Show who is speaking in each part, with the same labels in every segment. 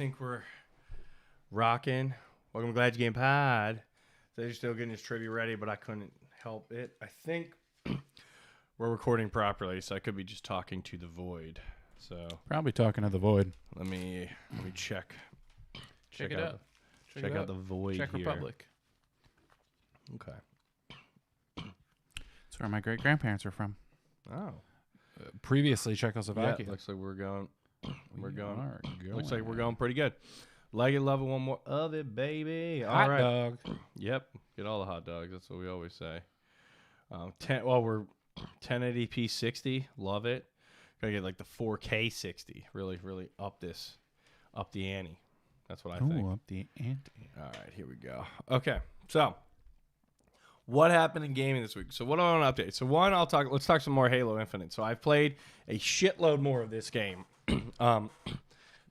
Speaker 1: think we're rocking. Welcome to Glad You Game Pod. So you're still getting his trivia ready, but I couldn't help it. I think we're recording properly, so I could be just talking to the void. So
Speaker 2: probably talking to the void.
Speaker 1: let me check.
Speaker 2: Check it out.
Speaker 1: Check out the void
Speaker 2: Czech
Speaker 1: here.
Speaker 2: Republic.
Speaker 1: Okay.
Speaker 2: That's where my great grandparents are from.
Speaker 1: Oh.
Speaker 2: Previously Czechoslovakia.
Speaker 1: Yeah, looks like we're going.
Speaker 2: Going.
Speaker 1: Looks like we're going pretty good. Like it, love it, one more of it, baby.
Speaker 2: Hot
Speaker 1: all right.
Speaker 2: dog.
Speaker 1: Yep. Get all the hot dogs. That's what we always say. We're 1080p 60. Love it. Gotta get like the 4K 60. Really up the ante. That's what I think.
Speaker 2: Ooh, up the ante.
Speaker 1: All right, here we go. Okay, so what happened in gaming this week? So what do I want to update? So one, let's talk some more Halo Infinite. So I've played a shitload more of this game.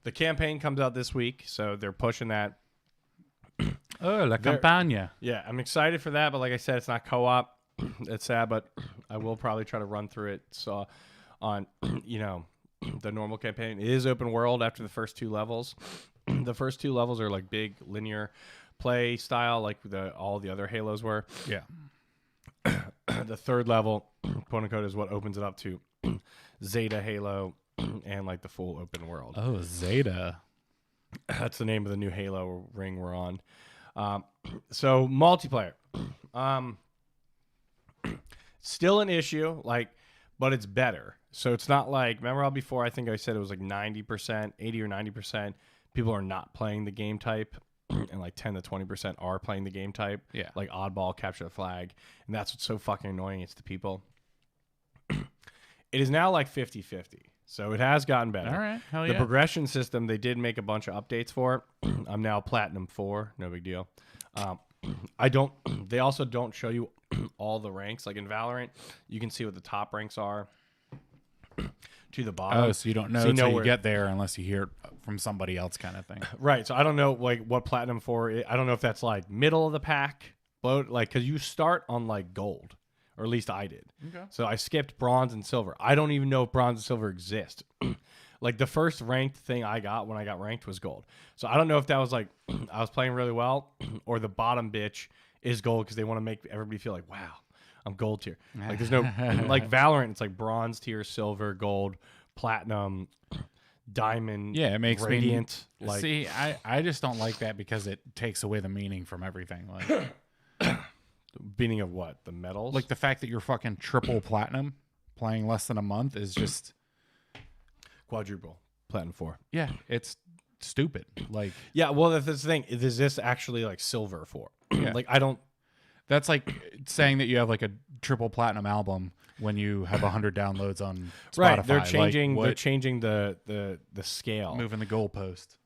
Speaker 1: The campaign comes out this week, so they're pushing that.
Speaker 2: Oh, la campaña.
Speaker 1: Yeah, I'm excited for that, but like I said, it's not co-op. It's sad, but I will probably try to run through it. So on, the normal campaign. It is open world after the first two levels. The first two levels are like big linear play style, like all the other Halos were.
Speaker 2: Yeah.
Speaker 1: The third level, quote unquote, is what opens it up to Zeta Halo and like the full open world.
Speaker 2: Oh, Zeta.
Speaker 1: That's the name of the new Halo ring we're on. So multiplayer, still an issue, but it's better. So it's not like, remember how before I think I said it was like 90%, 80 or 90% people are not playing the game type, and like 10 to 20% are playing the game type.
Speaker 2: Yeah.
Speaker 1: Like oddball, capture the flag, and that's what's so fucking annoying. It's the people. It is now like 50-50. So it has gotten better.
Speaker 2: All right. Hell
Speaker 1: The
Speaker 2: yeah.
Speaker 1: progression system, they did make a bunch of updates for it. I'm now Platinum 4. No big deal. They also don't show you all the ranks. Like in Valorant, you can see what the top ranks are to the bottom.
Speaker 2: Oh, so you don't know until you get there unless you hear it from somebody else kind of thing.
Speaker 1: Right. So I don't know like what Platinum 4 is. I don't know if that's like middle of the pack. Because you start on like gold. Or at least I did.
Speaker 2: Okay.
Speaker 1: So I skipped bronze and silver. I don't even know if bronze and silver exist. Like the first ranked thing I got when I got ranked was gold. So I don't know if that was like I was playing really well or the bottom bitch is gold because they want to make everybody feel like, wow, I'm gold tier. Like there's no like Valorant, it's like bronze tier, silver, gold, platinum, diamond.
Speaker 2: Yeah, it makes
Speaker 1: radiant.
Speaker 2: See, I just don't like that because it takes away the meaning from everything. Like
Speaker 1: meaning of what? The medals?
Speaker 2: Like the fact that you're fucking triple platinum playing less than a month is just
Speaker 1: quadruple platinum 4.
Speaker 2: Yeah, it's stupid. Like
Speaker 1: yeah, well that's the thing. Is this actually like silver 4?
Speaker 2: Yeah.
Speaker 1: Like I don't.
Speaker 2: That's like saying that you have like a triple platinum album when you have 100 downloads on Spotify.
Speaker 1: Right, they're changing.
Speaker 2: Like,
Speaker 1: they're changing the scale,
Speaker 2: moving the goalpost.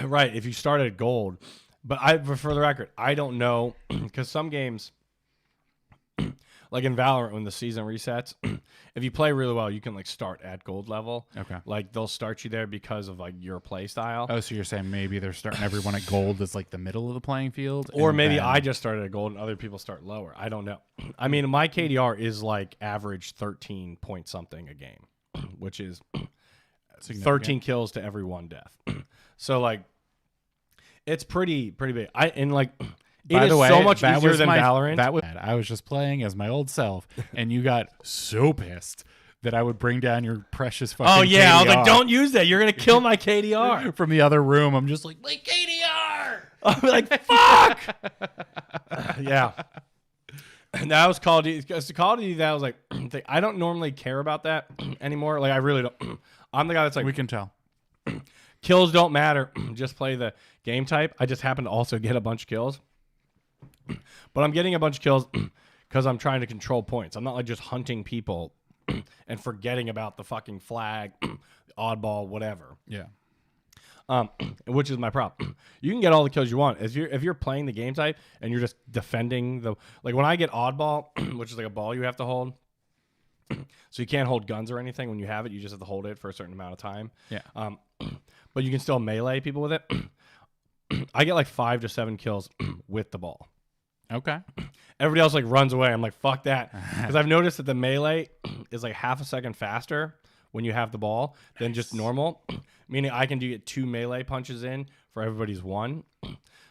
Speaker 1: Right, if you start at gold, but for the record, I don't know because some games, like in Valorant, when the season resets, if you play really well, you can like start at gold level.
Speaker 2: Okay,
Speaker 1: like they'll start you there because of like your play style.
Speaker 2: Oh, so you're saying maybe they're starting everyone at gold as like the middle of the playing field,
Speaker 1: or maybe I just started at gold and other people start lower. I don't know. I mean, my KDR is like average 13 point something a game, which is 13 kills to every 1 death. So like, it's pretty big. It is so much easier than Valorant.
Speaker 2: I was just playing as my old self, and you got so pissed that I would bring down your precious fucking
Speaker 1: Oh, yeah.
Speaker 2: KDR.
Speaker 1: I was like, don't use that. You're going to kill my KDR.
Speaker 2: From the other room, I'm just like, my KDR!
Speaker 1: I'm like, fuck! Yeah. And that was Call of Duty. Because Call of Duty, that was like, I don't normally care about that anymore. Like, I really don't. I'm the guy that's like,
Speaker 2: we can tell.
Speaker 1: Kills don't matter. Just play the game type. I just happen to also get a bunch of kills. But I'm getting a bunch of kills because I'm trying to control points. I'm not like just hunting people and forgetting about the fucking flag, oddball, whatever.
Speaker 2: Yeah.
Speaker 1: Which is my problem. You can get all the kills you want. If you're playing the game type and you're just defending like when I get oddball, which is like a ball you have to hold. So you can't hold guns or anything when you have it. You just have to hold it for a certain amount of time.
Speaker 2: Yeah.
Speaker 1: But you can still melee people with it. I get like 5 to 7 kills with the ball.
Speaker 2: Okay.
Speaker 1: Everybody else like runs away. I'm like, fuck that. Because I've noticed that the melee is like half a second faster when you have the ball than just normal. Meaning I can get 2 melee punches in for everybody's 1.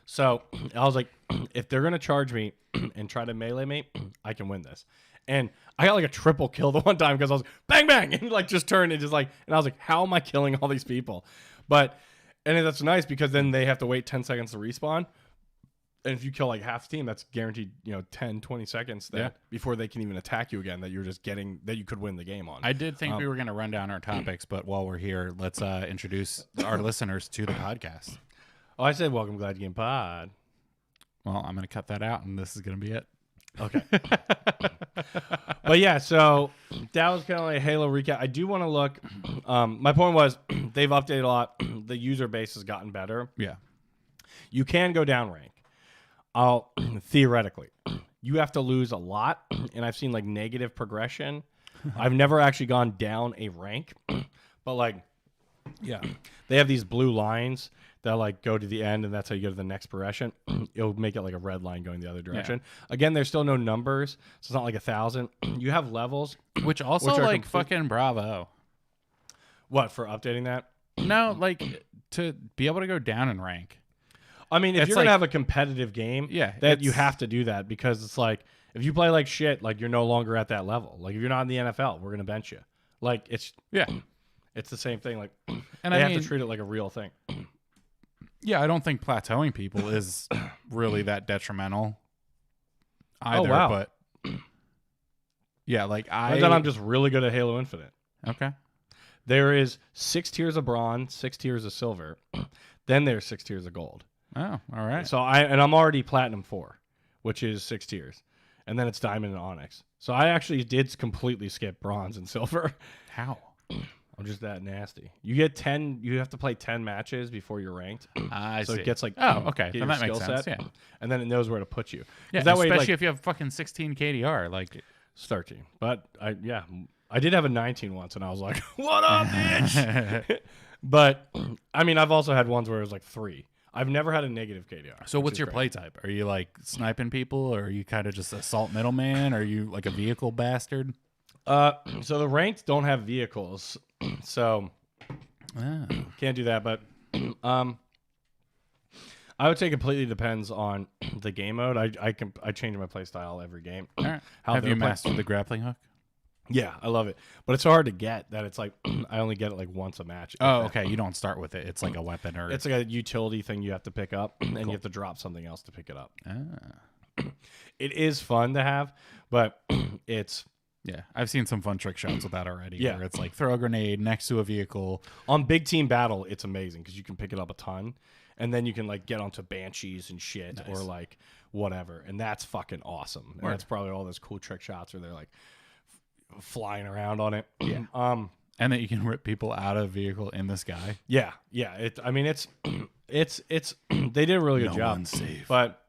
Speaker 1: So I was like, if they're gonna charge me and try to melee me, I can win this. And I got like a triple kill the one time because I was bang bang and like just turned and just like, and I was like, how am I killing all these people? And that's nice because then they have to wait 10 seconds to respawn. And if you kill like half the team, that's guaranteed, 10, 20 seconds before they can even attack you again, that you're just getting, that you could win the game on.
Speaker 2: I did think we were going to run down our topics, but while we're here, let's introduce our listeners to the podcast.
Speaker 1: Oh, I said welcome, Glad Game Pod.
Speaker 2: Well, I'm going to cut that out, and this is going to be it.
Speaker 1: Okay. But yeah, so that was kind of like a Halo recap. I do want to look. My point was they've updated a lot. The user base has gotten better.
Speaker 2: Yeah.
Speaker 1: You can go down rank. Theoretically, you have to lose a lot, and I've seen like negative progression. I've never actually gone down a rank, but like, yeah, they have these blue lines that like go to the end, and that's how you go to the next progression. It'll make it like a red line going the other direction. Yeah. Again, there's still no numbers, so it's not like 1,000. You have levels,
Speaker 2: which also like fucking bravo.
Speaker 1: What, for updating that?
Speaker 2: No, like to be able to go down in rank.
Speaker 1: I mean, if you're going to have a competitive game, that you have to do that because it's like, if you play like shit, like you're no longer at that level. Like if you're not in the NFL, we're going to bench you. Like it's the same thing. Like, and they have to treat it like a real thing.
Speaker 2: Yeah, I don't think plateauing people is really that detrimental either.
Speaker 1: Oh, wow.
Speaker 2: But yeah, like
Speaker 1: I'm just really good at Halo Infinite.
Speaker 2: Okay.
Speaker 1: There is 6 tiers of bronze, 6 tiers of silver. Then there's 6 tiers of gold.
Speaker 2: Oh, all right.
Speaker 1: So I'm already platinum 4, which is 6 tiers. And then it's diamond and onyx. So I actually did completely skip bronze and silver.
Speaker 2: How?
Speaker 1: I'm just that nasty. You get 10. You have to play 10 matches before you're ranked.
Speaker 2: I see.
Speaker 1: So it gets like,
Speaker 2: okay, then that makes sense.
Speaker 1: Set, and then it knows where to put you.
Speaker 2: Yeah,
Speaker 1: that
Speaker 2: especially
Speaker 1: way, like,
Speaker 2: if you have fucking 16 KDR, like
Speaker 1: it's 13. But I did have a 19 once, and I was like, what up, bitch? But I mean, I've also had ones where it was like 3. I've never had a negative KDR.
Speaker 2: So what's your play type? Are you like sniping people, or are you kind of just assault middleman? Are you like a vehicle bastard?
Speaker 1: So the ranked don't have vehicles, so can't do that. But I would say completely depends on the game mode. I change my play style every game.
Speaker 2: All right. Have you mastered the grappling hook?
Speaker 1: Yeah, I love it, but it's so hard to get that it's like I only get it like once a match.
Speaker 2: Oh, okay. You don't start with it. It's like a weapon or
Speaker 1: it's like a utility thing you have to pick up, and you have to drop something else to pick it up. It is fun to have, but it's
Speaker 2: I've seen some fun trick shots with that already.
Speaker 1: Yeah,
Speaker 2: where it's like throw a grenade next to a vehicle.
Speaker 1: On big team battle, it's amazing because you can pick it up a ton, and then you can like get onto banshees and shit or like whatever, and that's fucking awesome. And that's probably all those cool trick shots where they're like flying around on it.
Speaker 2: Yeah. And that you can rip people out of a vehicle in the sky.
Speaker 1: Yeah. I mean, it's they did a really good job.
Speaker 2: Unsafe.
Speaker 1: But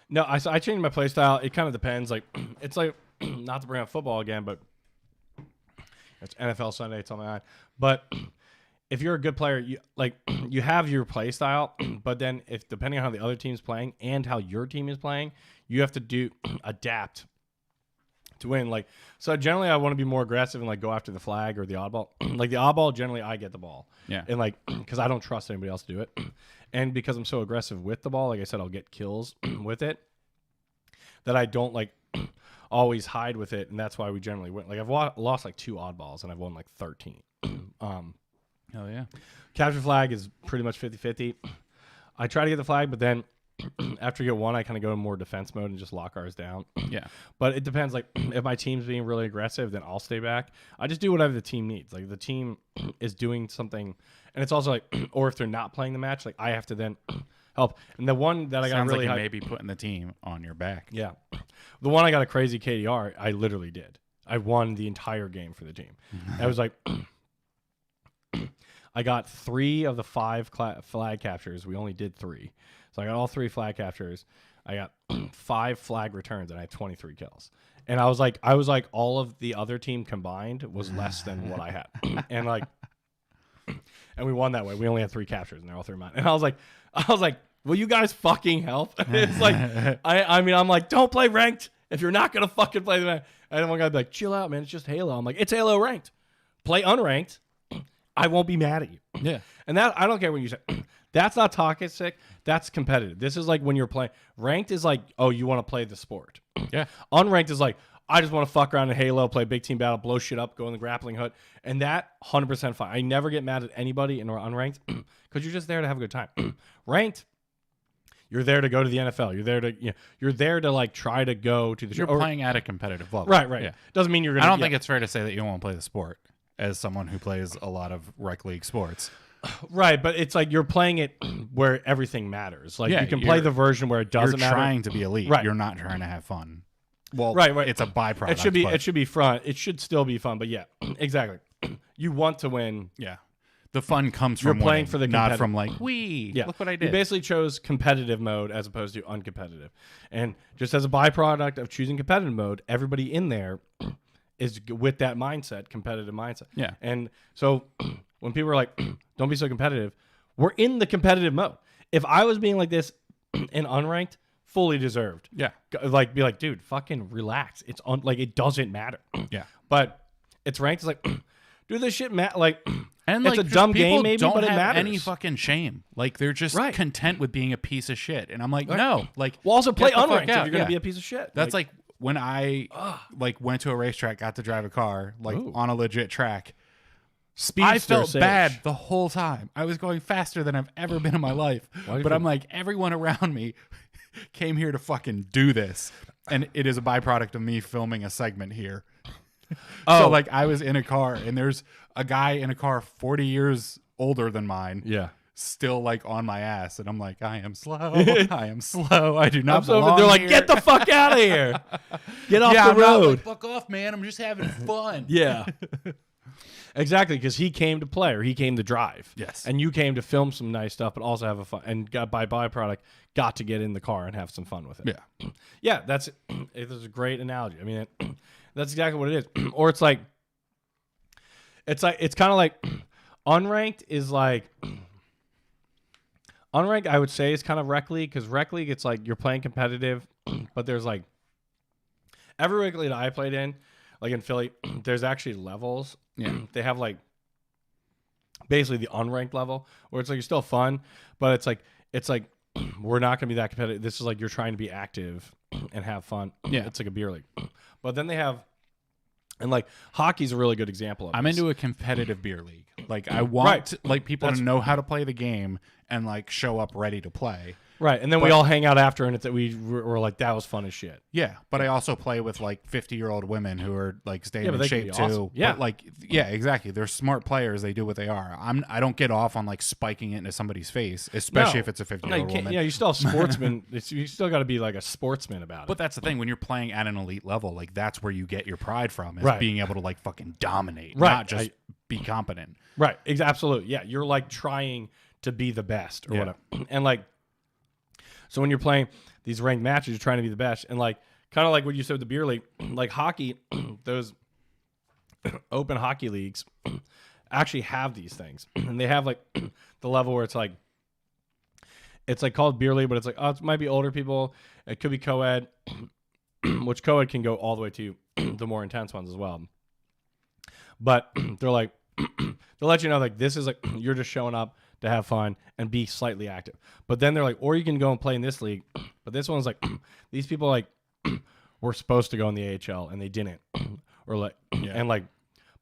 Speaker 1: no, I changed my play style. It kind of depends. Like it's like not to bring up football again, but it's NFL Sunday. It's on my eye. But if you're a good player, you have your play style. But then if depending on how the other team's playing and how your team is playing, you have to adapt to win. Like, so generally I want to be more aggressive and like go after the flag or the oddball. Like the oddball, generally I get the ball.
Speaker 2: Yeah.
Speaker 1: And like, because I don't trust anybody else to do it. And because I'm so aggressive with the ball, like I said, I'll get kills with it that I don't like always hide with it. And that's why we generally win. Like I've lost like 2 oddballs and I've won like 13.
Speaker 2: Oh yeah.
Speaker 1: Capture flag is pretty much 50-50. I try to get the flag, but then after you get one, I kind of go in more defense mode and just lock ours down.
Speaker 2: Yeah.
Speaker 1: But it depends. Like, if my team's being really aggressive, then I'll stay back. I just do whatever the team needs. Like, if the team is doing something, and it's also like, or if they're not playing the match, like, I have to then help. And the one that I got really
Speaker 2: like you may be putting the team on your back.
Speaker 1: Yeah. The one I got a crazy KDR, I literally did. I won the entire game for the team. I was like, I got 3 of the 5 flag captures. We only did 3. So I got all 3 flag captures. I got 5 flag returns, and I had 23 kills. And I was like, all of the other team combined was less than what I had. And like, and we won that way. We only had 3 captures, and they're all 3 mine. And I was like, will you guys fucking help? It's like, I mean, I'm like, don't play ranked if you're not gonna fucking play the match. And one guy be like, chill out, man. It's just Halo. I'm like, it's Halo ranked. play unranked. I won't be mad at you.
Speaker 2: Yeah.
Speaker 1: And that, I don't care what you say. That's not toxic. That's competitive. This is like when you're playing. Ranked is like, oh, you want to play the sport.
Speaker 2: Yeah.
Speaker 1: Unranked is like, I just want to fuck around in Halo, play big team battle, blow shit up, go in the grappling hook. And that, 100% fine. I never get mad at anybody in unranked because you're just there to have a good time. Ranked, you're there to go to the NFL. You're there to like try to go to the
Speaker 2: You're playing at a competitive level.
Speaker 1: Right.
Speaker 2: Yeah.
Speaker 1: Doesn't mean you're going to.
Speaker 2: I don't think it's fair to say that you don't want to play the sport as someone who plays a lot of rec league sports.
Speaker 1: Right, but it's like you're playing it where everything matters. Like you can play the version where it doesn't matter.
Speaker 2: You're trying to be elite.
Speaker 1: Right.
Speaker 2: You're not trying to have fun. Well,
Speaker 1: right.
Speaker 2: It's a byproduct.
Speaker 1: It should be fun. It should still be fun, but yeah, exactly. You want to win.
Speaker 2: Yeah. The fun comes
Speaker 1: You're
Speaker 2: from
Speaker 1: playing
Speaker 2: winning,
Speaker 1: for the
Speaker 2: not from like, look what I did.
Speaker 1: You basically chose competitive mode as opposed to uncompetitive. And just as a byproduct of choosing competitive mode, everybody in there is with that mindset, competitive mindset.
Speaker 2: Yeah.
Speaker 1: And so when people are like, don't be so competitive, we're in the competitive mode. If I was being like this in unranked, fully deserved.
Speaker 2: Yeah.
Speaker 1: Like, be like, dude, fucking relax. It's like, it doesn't matter.
Speaker 2: Yeah.
Speaker 1: But it's ranked. It's like, do this shit matter? Like,
Speaker 2: and
Speaker 1: it's
Speaker 2: like,
Speaker 1: a dumb game, maybe,
Speaker 2: don't
Speaker 1: but it
Speaker 2: have
Speaker 1: matters.
Speaker 2: any fucking shame. Like, they're just content with being a piece of shit. And I'm like, no. Like,
Speaker 1: well, also play
Speaker 2: get the fuck
Speaker 1: unranked if
Speaker 2: out.
Speaker 1: you're going to be a piece of shit.
Speaker 2: That's like when I like went to a racetrack, got to drive a car, like on a legit track. I felt bad the whole time. I was going faster than I've ever been in my life. But I'm like, everyone around me came here to fucking do this. And it is a byproduct of me filming a segment here. So like I was in a car and there's a guy in a car 40 years older than mine.
Speaker 1: Yeah.
Speaker 2: Still like on my ass. And I'm like, I am slow. I am slow. I do not belong
Speaker 1: They're like,
Speaker 2: here.
Speaker 1: get the fuck out of here. Get off the
Speaker 2: I'm not
Speaker 1: road.
Speaker 2: like, fuck off, man. I'm just having fun.
Speaker 1: Yeah. Exactly, because he came to play or he came to drive.
Speaker 2: Yes.
Speaker 1: And you came to film some nice stuff, but also have a fun and got by byproduct, got to get in the car and have some fun with it.
Speaker 2: Yeah.
Speaker 1: Yeah, that's a great analogy. I mean, that's exactly what it is. Or it's kind of like unranked is like unranked, I would say, is kind of rec league, because rec league, it's like you're playing competitive, but there's like every rec league that I played in, like in Philly, there's actually levels.
Speaker 2: Yeah.
Speaker 1: They have like basically the unranked level where it's like you're still fun, but it's like we're not going to be that competitive. This is like you're trying to be active and have fun.
Speaker 2: Yeah.
Speaker 1: It's like a beer league. But then they have, and like hockey's a really good example of
Speaker 2: I'm
Speaker 1: this.
Speaker 2: into a competitive beer league. Like I want like people to know how to play the game and like show up ready to play.
Speaker 1: Right. And then we all hang out after and it's that we were like, that was fun as shit.
Speaker 2: Yeah. But I also play with like 50-year-old women who are like staying in shape too.
Speaker 1: Awesome. Yeah.
Speaker 2: But like, yeah, exactly. They're smart players. They do what they are. I don't get off on like spiking it into somebody's face, especially if it's a 50-year-old woman.
Speaker 1: Yeah, you still have sportsmen. You still got to be like a sportsman about it.
Speaker 2: But that's the thing. When you're playing at an elite level, like that's where you get your pride from, is being able to like fucking dominate, not just be competent.
Speaker 1: Right. Absolutely. Yeah. You're like trying to be the best or whatever. And like, so when you're playing these ranked matches, you're trying to be the best. And like, kind of like what you said with the beer league, like hockey, those open hockey leagues actually have these things. And they have like the level where it's like called beer league, but it's like, oh, it might be older people. It could be co-ed, which co-ed can go all the way to the more intense ones as well. But they're like, they'll let you know, like, this is like, you're just showing up to have fun and be slightly active. But then they're like, or you can go and play in this league. But this one's like, these people like were supposed to go in the AHL and they didn't. Or like, and like,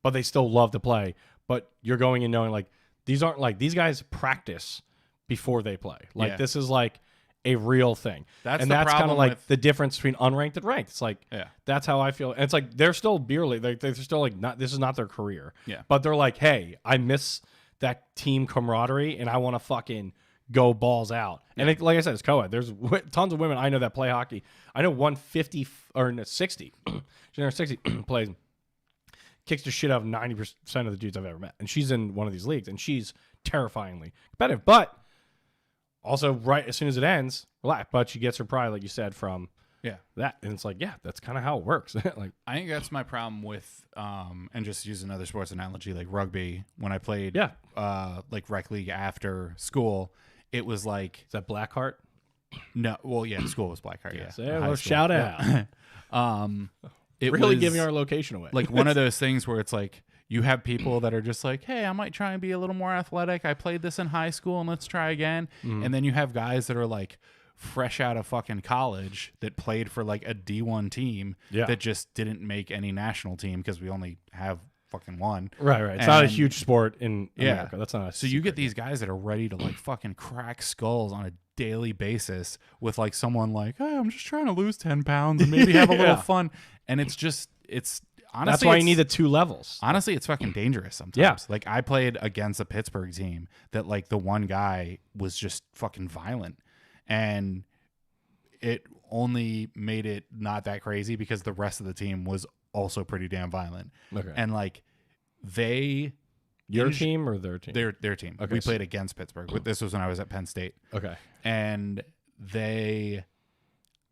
Speaker 1: but they still love to play. But you're going in knowing like, these aren't like, these guys practice before they play. Like this is like a real thing. That's kind of like the difference between unranked and ranked. It's like, that's how I feel. And it's like, they're still beer league. They're still like, not, this is not their career.
Speaker 2: Yeah.
Speaker 1: But they're like, hey, I miss that team camaraderie and I want to fucking go balls out. And it, like I said, it's co-ed. There's tons of women I know that play hockey. I know 150 or 60, she's in her 60 plays, kicks the shit out of 90% of the dudes I've ever met. And she's in one of these leagues and she's terrifyingly competitive, but also right as soon as it ends, relax. But she gets her pride, like you said, from that. And it's like, yeah, that's kind of how it works. Like,
Speaker 2: I think that's my problem with, and just use another sports analogy, like rugby. When I played, like rec league after school, it was like,
Speaker 1: is that Blackheart?
Speaker 2: No, well, yeah, school was Blackheart. Yeah,
Speaker 1: well, shout out.
Speaker 2: It
Speaker 1: really
Speaker 2: was
Speaker 1: giving our location away.
Speaker 2: Like one of those things where it's like You have people that are just like, hey, I might try and be a little more athletic. I played this in high school and let's try again. And then you have guys that are like fresh out of fucking college that played for like a D1 team that just didn't make any national team because we only have fucking one.
Speaker 1: Right. It's not a huge sport in America. That's not a
Speaker 2: So you get these guys that are ready to like fucking crack skulls on a daily basis with like someone like, hey, I'm just trying to lose 10 pounds and maybe have a little fun. And it's honestly,
Speaker 1: that's why you need the 2 levels.
Speaker 2: Honestly, it's fucking dangerous sometimes. Yeah. Like I played against a Pittsburgh team that like the one guy was just fucking violent. And it only made it not that crazy because the rest of the team was also pretty damn violent. Okay. And like
Speaker 1: your team or their team?
Speaker 2: Their team. Okay. We played against Pittsburgh. This was when I was at Penn State.
Speaker 1: Okay.
Speaker 2: And they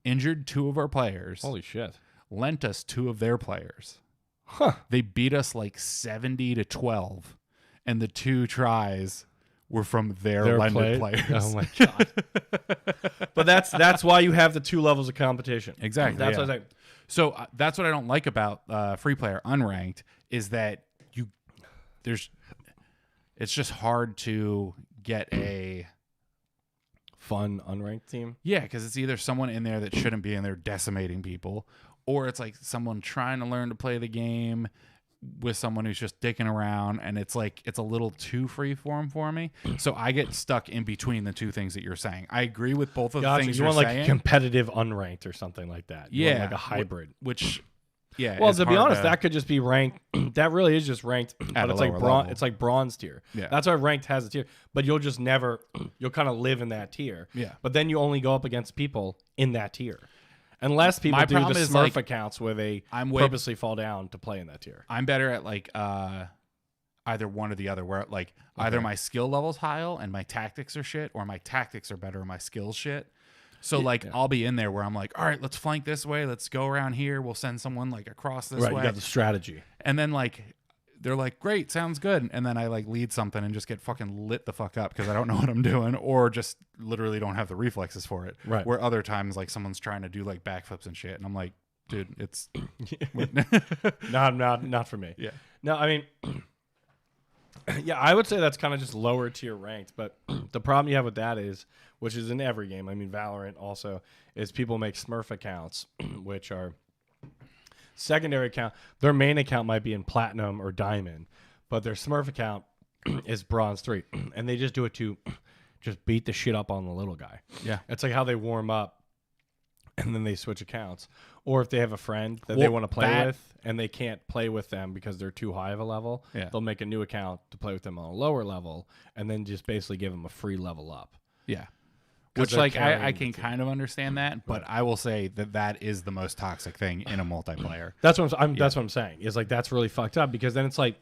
Speaker 2: injured 2 of our players.
Speaker 1: Holy shit.
Speaker 2: Lent us 2 of their players.
Speaker 1: Huh.
Speaker 2: They beat us like 70-12. And the 2 tries were from their lended players.
Speaker 1: Oh my God. But that's why you have the 2 levels of competition.
Speaker 2: Exactly.
Speaker 1: That's what I think.
Speaker 2: So that's what I don't like about free player unranked is that it's just hard to get a
Speaker 1: fun unranked team.
Speaker 2: Yeah, because it's either someone in there that shouldn't be in there decimating people, or it's like someone trying to learn to play the game with someone who's just dicking around, and it's like it's a little too freeform for me. So I get stuck in between the 2 things that you're saying. I agree with both of the things
Speaker 1: you
Speaker 2: you're
Speaker 1: want
Speaker 2: saying.
Speaker 1: Like competitive unranked or something like that. You want like a hybrid.
Speaker 2: Which yeah.
Speaker 1: Well, to be honest, that could just be ranked. That really is just ranked, but it's like it's like bronze tier.
Speaker 2: Yeah.
Speaker 1: That's why ranked has a tier. But you'll just never you'll kind of live in that tier.
Speaker 2: Yeah.
Speaker 1: But then you only go up against people in that tier. Unless people do the Smurf accounts where they purposely fall down to play in that tier.
Speaker 2: I'm better at like either one or the other, where like either my skill level's high and my tactics are shit, or my tactics are better and my skills shit. So like I'll be in there where I'm like, all right, let's flank this way, let's go around here, we'll send someone like across this way.
Speaker 1: You got the strategy.
Speaker 2: And then like they're like, great, sounds good. And then I like lead something and just get fucking lit the fuck up because I don't know what I'm doing, or just literally don't have the reflexes for it.
Speaker 1: Right.
Speaker 2: Where other times like someone's trying to do like backflips and shit, and I'm like, dude, it's
Speaker 1: not for me.
Speaker 2: Yeah.
Speaker 1: No, I mean, yeah, I would say that's kind of just lower tier ranked. But the problem you have with that is, which is in every game, I mean, Valorant also, is people make Smurf accounts, which are secondary account. Their main account might be in platinum or diamond, but their Smurf account is bronze 3, and they just do it to just beat the shit up on the little guy.
Speaker 2: Yeah.
Speaker 1: It's like how they warm up and then they switch accounts. Or if they have a friend that they want to play with and they can't play with them because they're too high of a level, they'll make a new account to play with them on a lower level and then just basically give them a free level up.
Speaker 2: Yeah. Which, like, I can kind of understand that, but I will say that is the most toxic thing in a multiplayer.
Speaker 1: That's what I'm saying. Is like that's really fucked up because then it's like,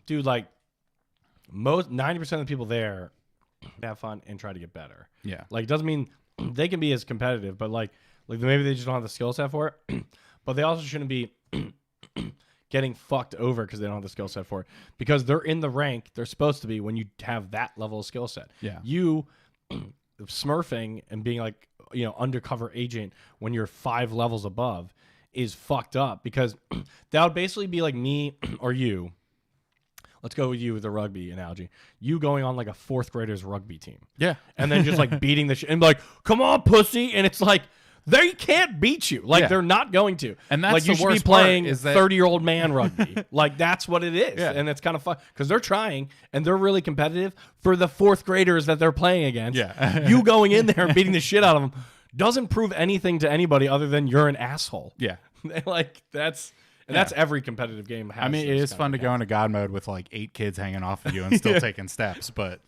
Speaker 1: dude, like 90% of the people there have fun and try to get better.
Speaker 2: Yeah.
Speaker 1: Like it doesn't mean they can be as competitive, but like maybe they just don't have the skill set for it. But they also shouldn't be getting fucked over because they don't have the skill set for it. Because they're in the rank they're supposed to be when you have that level of skill set.
Speaker 2: Yeah.
Speaker 1: You smurfing and being like, undercover agent when you're 5 levels above is fucked up because that would basically be like me or you. Let's go with you with the rugby analogy. You going on like a 4th grader's rugby team.
Speaker 2: Yeah.
Speaker 1: And then just like beating the shit and be like, come on, pussy. And it's like, they can't beat you. Like they're not going to.
Speaker 2: And that's
Speaker 1: like you
Speaker 2: the
Speaker 1: should
Speaker 2: worst
Speaker 1: be playing
Speaker 2: part is that
Speaker 1: 30-year-old man rugby. Like that's what it is.
Speaker 2: Yeah.
Speaker 1: And it's kind of fun because they're trying and they're really competitive for the 4th graders that they're playing against.
Speaker 2: Yeah.
Speaker 1: You going in there and beating the shit out of them doesn't prove anything to anybody other than you're an asshole.
Speaker 2: Yeah.
Speaker 1: Like that's every competitive game.
Speaker 2: I mean, it is fun to go into God mode with like 8 kids hanging off of you and still taking steps, but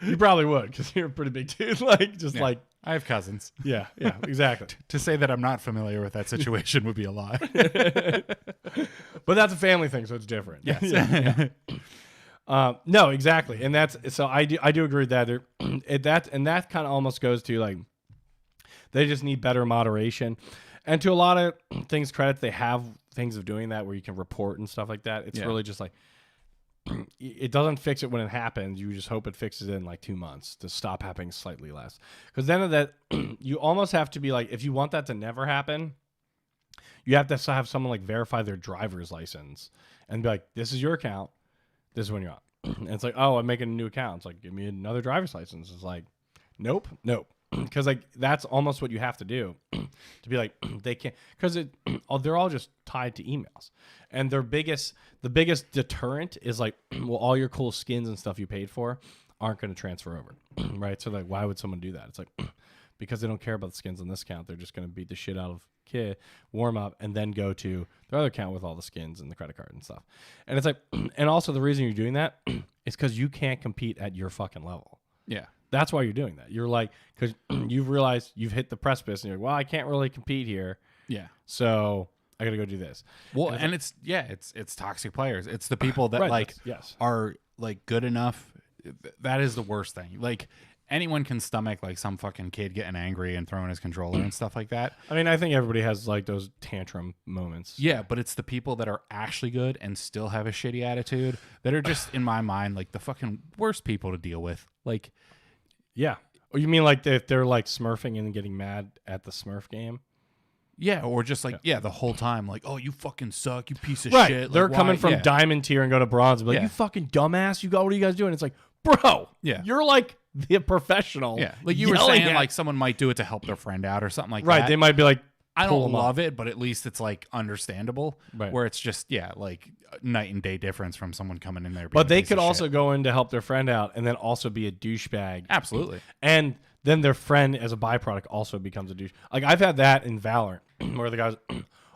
Speaker 1: you probably would because you're a pretty big dude. Like like
Speaker 2: I have cousins.
Speaker 1: Yeah, exactly.
Speaker 2: To say that I'm not familiar with that situation would be a lie.
Speaker 1: But that's a family thing, so it's different.
Speaker 2: Yes.
Speaker 1: No, exactly, and that's so I do agree with that. That kind of almost goes to like they just need better moderation, and to a lot of things credit, they have things of doing that where you can report and stuff like that. It's really just like it doesn't fix it when it happens. You just hope it fixes it in like 2 months to stop happening slightly less. Because then that you almost have to be like, if you want that to never happen, you have to have someone like verify their driver's license and be like, this is your account. This is when you're on. And it's like, oh, I'm making a new account. It's like, give me another driver's license. It's like, nope. Because like that's almost what you have to do to be like they can't, because they're all just tied to emails, and the biggest deterrent is like, well, all your cool skins and stuff you paid for aren't going to transfer over, right? So like, why would someone do that? It's like because they don't care about the skins on this account. They're just going to beat the shit out of kid, warm up, and then go to their other account with all the skins and the credit card and stuff. And it's like, and also the reason you're doing that is because you can't compete at your fucking level.
Speaker 2: Yeah.
Speaker 1: That's why you're doing that. You're like, because you've realized you've hit the precipice and you're like, well, I can't really compete here.
Speaker 2: Yeah.
Speaker 1: So I got to go do this.
Speaker 2: Well, and it's toxic players. It's the people that
Speaker 1: right,
Speaker 2: are like good enough. That is the worst thing. Like anyone can stomach like some fucking kid getting angry and throwing his controller and stuff like that.
Speaker 1: I mean, I think everybody has like those tantrum moments.
Speaker 2: Yeah, but it's the people that are actually good and still have a shitty attitude that are just, in my mind, like the fucking worst people to deal with. Like,
Speaker 1: yeah. Or you mean like if they're like smurfing and getting mad at the Smurf game?
Speaker 2: Yeah, or just like, the whole time, like, oh, you fucking suck, you piece of
Speaker 1: right.
Speaker 2: shit.
Speaker 1: They're
Speaker 2: like,
Speaker 1: coming from diamond tier and go to bronze and be like, you fucking dumbass, what are you guys doing? It's like, bro, you're like the professional.
Speaker 2: Yeah, like you were saying, like someone might do it to help their friend out or something like that.
Speaker 1: Right, they might be like,
Speaker 2: I don't love it, but at least it's like understandable. Right. Where it's just like night and day difference from someone coming in there.
Speaker 1: But they could also go in to help their friend out and then also be a douchebag.
Speaker 2: Absolutely.
Speaker 1: And then their friend as a byproduct also becomes a douche. Like I've had that in Valorant where the guy's,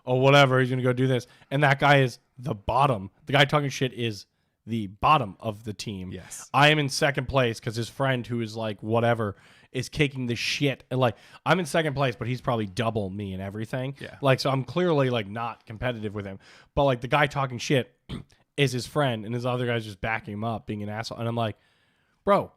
Speaker 1: oh whatever, he's gonna go do this, and that guy is the bottom. The guy talking shit is the bottom of the team.
Speaker 2: Yes.
Speaker 1: I am in second place because his friend who is like whatever is kicking the shit. And like I'm in second place, but he's probably double me and everything.
Speaker 2: Yeah.
Speaker 1: Like so I'm clearly like not competitive with him. But like the guy talking shit is his friend and his other guy's just backing him up, being an asshole. And I'm like, bro,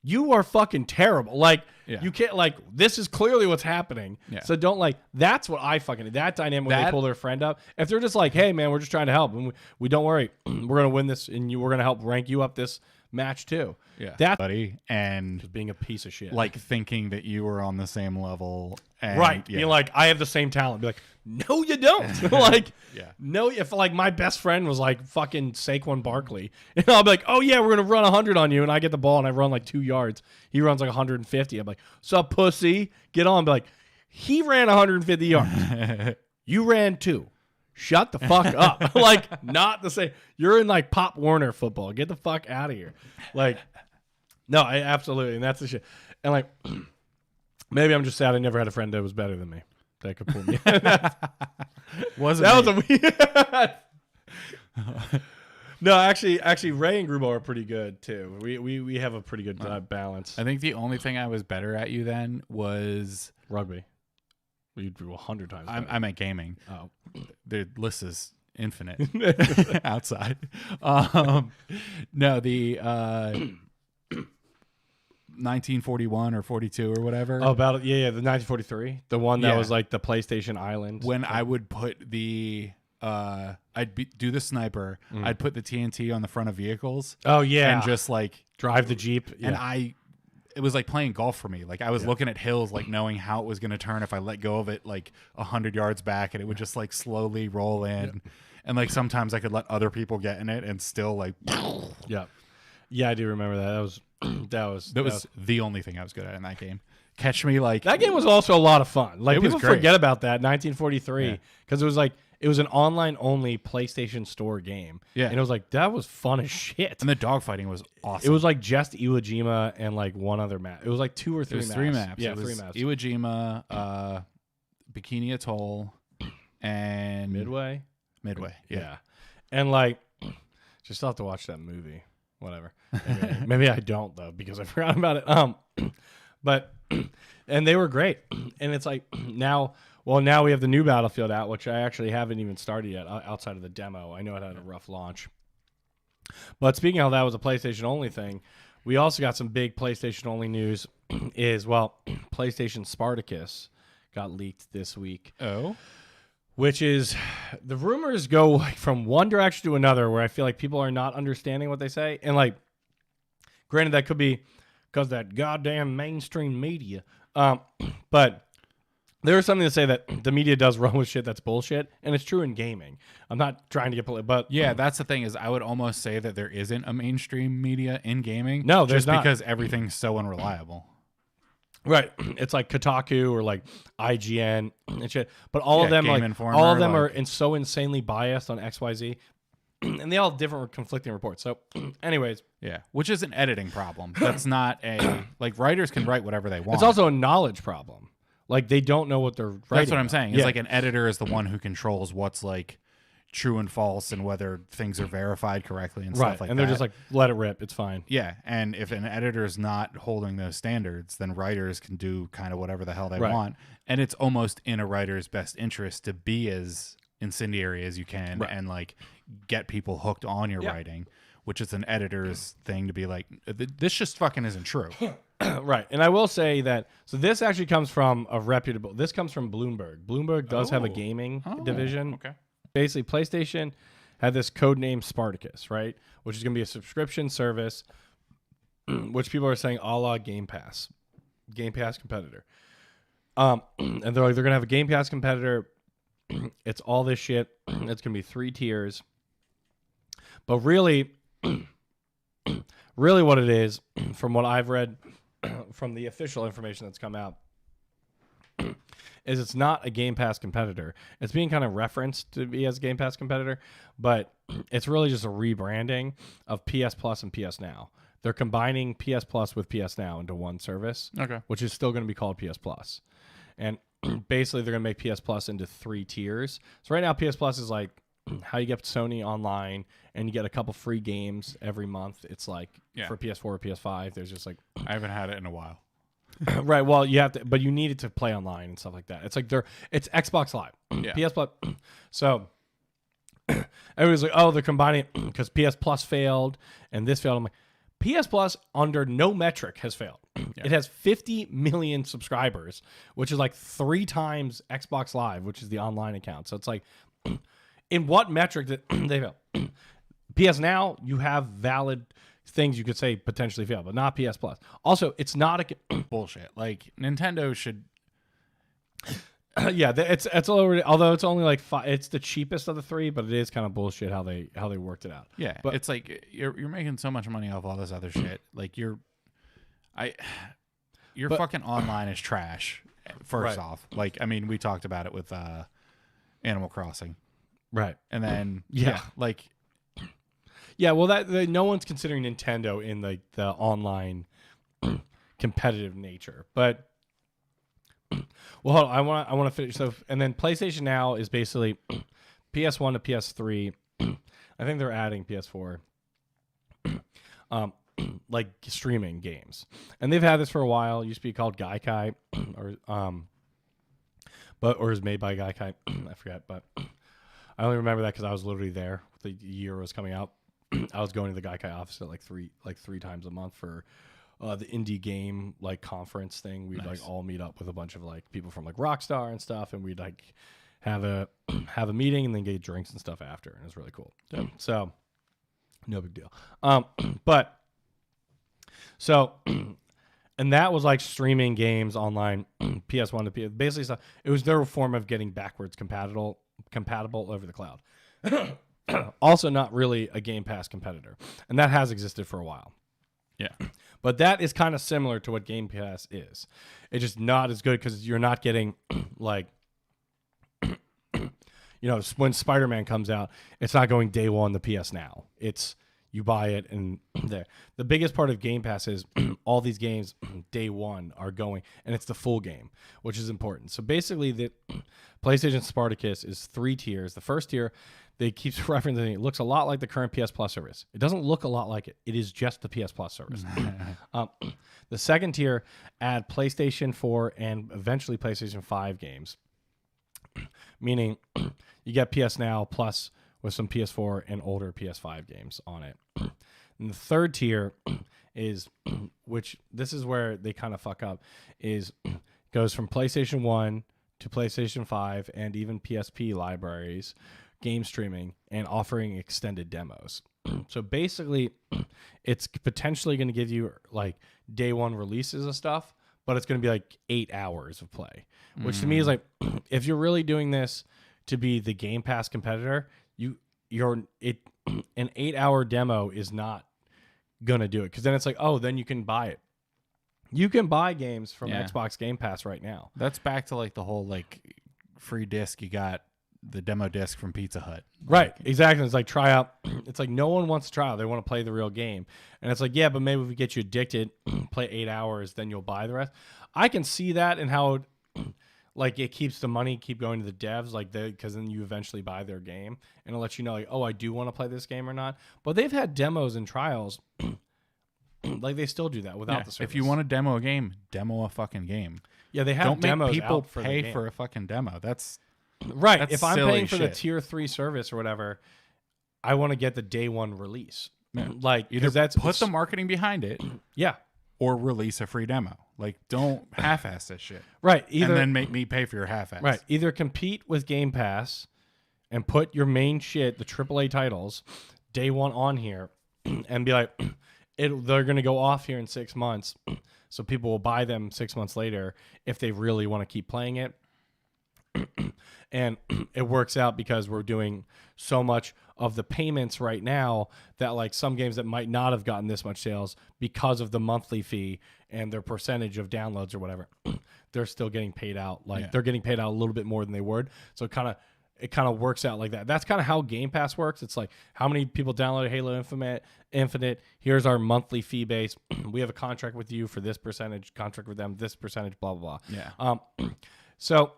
Speaker 1: you are fucking terrible. Like you can't like this is clearly what's happening. Yeah. So don't like that's what I fucking that dynamic when they pull their friend up. If they're just like, hey man, we're just trying to help and we don't worry, we're gonna win this and we're gonna help rank you up this match too.
Speaker 2: Yeah.
Speaker 1: That's
Speaker 2: buddy and
Speaker 1: just being a piece of shit.
Speaker 2: Like thinking that you were on the same level. And,
Speaker 1: right. Being like, I have the same talent. Be like, no, you don't. Like, no, if like my best friend was like fucking Saquon Barkley, and I'll be like, oh yeah, we're gonna run 100 on you, and I get the ball and I run like 2 yards. He runs like 150. I'm like, sup, pussy? Get on. Be like, he ran 150 yards. You ran 2. Shut the fuck up. Like, not the same. You're in like Pop Warner football. Get the fuck out of here. Like, no, I absolutely, and that's the shit. And like, maybe I'm just sad I never had a friend that was better than me that could pull me. Was a weird. No, actually, Ray and Grubo are pretty good too. We have a pretty good balance.
Speaker 2: I think the only thing I was better at you then was
Speaker 1: rugby. You drew 100 times.
Speaker 2: I meant gaming.
Speaker 1: Oh,
Speaker 2: the list is infinite outside. No, the 1941 or 42 or whatever.
Speaker 1: Oh, about the 1943, the one that was like the PlayStation Island.
Speaker 2: When I would put the do the sniper, I'd put the TNT on the front of vehicles.
Speaker 1: Oh yeah,
Speaker 2: and just like
Speaker 1: drive the Jeep.
Speaker 2: Yeah. And it was like playing golf for me. Like I was looking at hills, like knowing how it was going to turn if I let go of it like 100 yards back, and it would just like slowly roll in. Yeah. And like sometimes I could let other people get in it and still like.
Speaker 1: Yeah, I do remember that. That was
Speaker 2: the only thing I was good at in that game. Catch me like
Speaker 1: that game was also a lot of fun. Like people forget about that 1943 because it was an online only PlayStation Store game. Yeah, and it was like that was fun as shit.
Speaker 2: And the dogfighting was awesome.
Speaker 1: It was like just Iwo Jima and like one other map. It was like 2 or 3 maps.
Speaker 2: 3 maps.
Speaker 1: Yeah, 3 maps.
Speaker 2: Iwo Jima, Bikini Atoll, and
Speaker 1: Midway.
Speaker 2: Yeah.
Speaker 1: And like, just still have to watch that movie. Whatever. Maybe I don't though because I forgot about it. But and they were great. And it's like now we have the new Battlefield out, which I actually haven't even started yet outside of the demo. I know it had a rough launch. But speaking of that was a PlayStation only thing, we also got some big PlayStation only news. PlayStation Spartacus got leaked this week.
Speaker 2: Oh.
Speaker 1: Which is, the rumors go like from one direction to another where I feel like people are not understanding what they say. And like, granted, that could be because that goddamn mainstream media. But There's something to say that the media does run with shit that's bullshit, and it's true in gaming. I'm not trying to get but
Speaker 2: yeah, that's the thing is I would almost say that there isn't a mainstream media in gaming.
Speaker 1: No, there's
Speaker 2: just
Speaker 1: not.
Speaker 2: Because everything's so unreliable.
Speaker 1: Right, it's like Kotaku or like IGN and shit. But all of them,
Speaker 2: Game
Speaker 1: like
Speaker 2: Informer,
Speaker 1: all of them,
Speaker 2: like,
Speaker 1: are so insanely biased on XYZ, and they all have different conflicting reports. So, anyways,
Speaker 2: yeah, which is an editing problem. That's not a like writers can write whatever they want.
Speaker 1: it's also a knowledge problem. Like they don't know what they're writing.
Speaker 2: That's what I'm saying. It's
Speaker 1: Yeah.
Speaker 2: like an editor is the one who controls what's like true and false and whether things are verified correctly and
Speaker 1: Right,
Speaker 2: stuff like
Speaker 1: and
Speaker 2: that.
Speaker 1: they're just like, let it rip. It's fine.
Speaker 2: Yeah, and if an editor is not holding those standards, then writers can do kind of whatever the hell they
Speaker 1: Right.
Speaker 2: want. And it's almost in a writer's best interest to be as incendiary as you can
Speaker 1: Right.
Speaker 2: and like get people hooked on your
Speaker 1: Yeah.
Speaker 2: writing, which is an editor's thing to be like, this just fucking isn't true.
Speaker 1: Right, and I will say that. So this actually comes from a reputable. This comes from Bloomberg. Bloomberg does have a gaming division.
Speaker 2: Okay.
Speaker 1: Basically, PlayStation had this code name Spartacus, right? Which is going to be a subscription service, which people are saying a la Game Pass competitor. And they're like, they're going to have a Game Pass competitor. It's all this shit. It's going to be 3 tiers. But really, really what it is, from what I've read, from the official information that's come out, is it's not a Game Pass competitor. It's being kind of referenced to be as a Game Pass competitor, but it's really just a rebranding of PS Plus and PS Now. They're combining PS Plus with PS Now into one service,
Speaker 2: Okay.
Speaker 1: which is still going to be called PS Plus. And basically, they're going to make PS Plus into 3 tiers. So right now, PS Plus is like how you get Sony online, and you get a couple free games every month. It's like for PS4 or PS5. There's just like
Speaker 2: I haven't had it in a while.
Speaker 1: right. Well, you have to, but you need it to play online and stuff like that. It's like it's Xbox Live,
Speaker 2: Yeah.
Speaker 1: PS Plus. So everybody's like, oh, they're combining it because PS Plus failed and this failed. I'm like, PS Plus under no metric has failed.
Speaker 2: Yeah.
Speaker 1: It has 50 million subscribers, which is like 3 times Xbox Live, which is the online account. So it's like, in what metric did they fail? PS Now, you have valid things you could say potentially fail, but not PS Plus. Also, it's not a
Speaker 2: Bullshit. Like Nintendo should.
Speaker 1: yeah, it's already, although it's only like 5, it's the cheapest of the 3, but it is kind of bullshit how they worked it out.
Speaker 2: Yeah,
Speaker 1: but
Speaker 2: it's like you're making so much money off all this other shit. Like your fucking online is trash. First
Speaker 1: Right.
Speaker 2: off, like I mean, we talked about it with Animal Crossing,
Speaker 1: right,
Speaker 2: and then
Speaker 1: like yeah, well that no one's considering Nintendo in like the online competitive nature, but. Well, hold on, I want to finish. So, and then PlayStation Now is basically PS1 to PS3. I think they're adding PS4, like streaming games, and they've had this for a while. It used to be called Gaikai, or is made by Gaikai. I forget, but I only remember that because I was literally there. The year was coming out. I was going to the Gaikai office at like three times a month for. The indie game like conference thing. We'd like all meet up with a bunch of like people from like Rockstar and stuff, and we'd like have a meeting and then get drinks and stuff after, and it was really cool. So no big deal. But so and that was like streaming games online, PS1 to PS. Basically, stuff. It was their form of getting backwards compatible over the cloud. Also, not really a Game Pass competitor, and that has existed for a while.
Speaker 2: Yeah.
Speaker 1: But that is kind of similar to what Game Pass is. It's just not as good because you're not getting like, when Spider-Man comes out, it's not going day one to PS Now. It's you buy it and there. The biggest part of Game Pass is all these games day one are going, and it's the full game, which is important. So basically, the PlayStation Spartacus is 3 tiers. The first tier, they keep referencing it looks a lot like the current PS Plus service. It doesn't look a lot like it. It is just the PS Plus service. The second tier add PlayStation 4 and eventually PlayStation 5 games, meaning you get PS Now Plus with some PS4 and older PS5 games on it. And the third tier is, which this is where they kind of fuck up, is goes from PlayStation 1 to PlayStation 5 and even PSP libraries, game streaming, and offering extended demos. So basically, it's potentially going to give you like day one releases of stuff, but it's going to be like 8 hours of play, which to me is like, if you're really doing this to be the Game Pass competitor, an 8-hour demo is not going to do it. Because then it's like, oh, then you can buy it. You can buy games from Xbox Game Pass right now.
Speaker 2: That's back to like the whole like free disc. You got the demo disc from Pizza Hut.
Speaker 1: Right, exactly. It's like try out. It's like no one wants to try out. They want to play the real game. And it's like, yeah, but maybe if we get you addicted, play 8 hours, then you'll buy the rest. I can see that and how like it keeps the money keep going to the devs, like because then you eventually buy their game and it'll let you know like, oh, I do want to play this game or not. But they've had demos and trials. Like they still do that without the service.
Speaker 2: If you want to demo a game, demo a fucking game.
Speaker 1: Yeah, they have
Speaker 2: Don't
Speaker 1: demos
Speaker 2: make people
Speaker 1: out for
Speaker 2: pay for a fucking demo. That's
Speaker 1: right.
Speaker 2: That's
Speaker 1: if I'm paying for the
Speaker 2: shit.
Speaker 1: tier 3 service or whatever, I want to get the day one release.
Speaker 2: Yeah.
Speaker 1: Like
Speaker 2: either
Speaker 1: that's
Speaker 2: put the marketing behind it,
Speaker 1: yeah,
Speaker 2: or release a free demo. Like don't half-ass this shit.
Speaker 1: Right. Either,
Speaker 2: and then make me pay for your half-ass.
Speaker 1: Right. Either compete with Game Pass and put your main shit, the AAA titles, day one on here, and be like, they're going to go off here in 6 months, so people will buy them 6 months later if they really want to keep playing it. And it works out because we're doing so much of the payments right now that like some games that might not have gotten this much sales because of the monthly fee and their percentage of downloads or whatever, they're still getting paid out. Like they're getting paid out a little bit more than they would. So it kind of works out like that. That's kind of how Game Pass works. It's like how many people downloaded Halo Infinite. Here's our monthly fee base. We have a contract with you for this percentage, contract with them, this percentage, blah, blah, blah.
Speaker 2: Yeah.
Speaker 1: So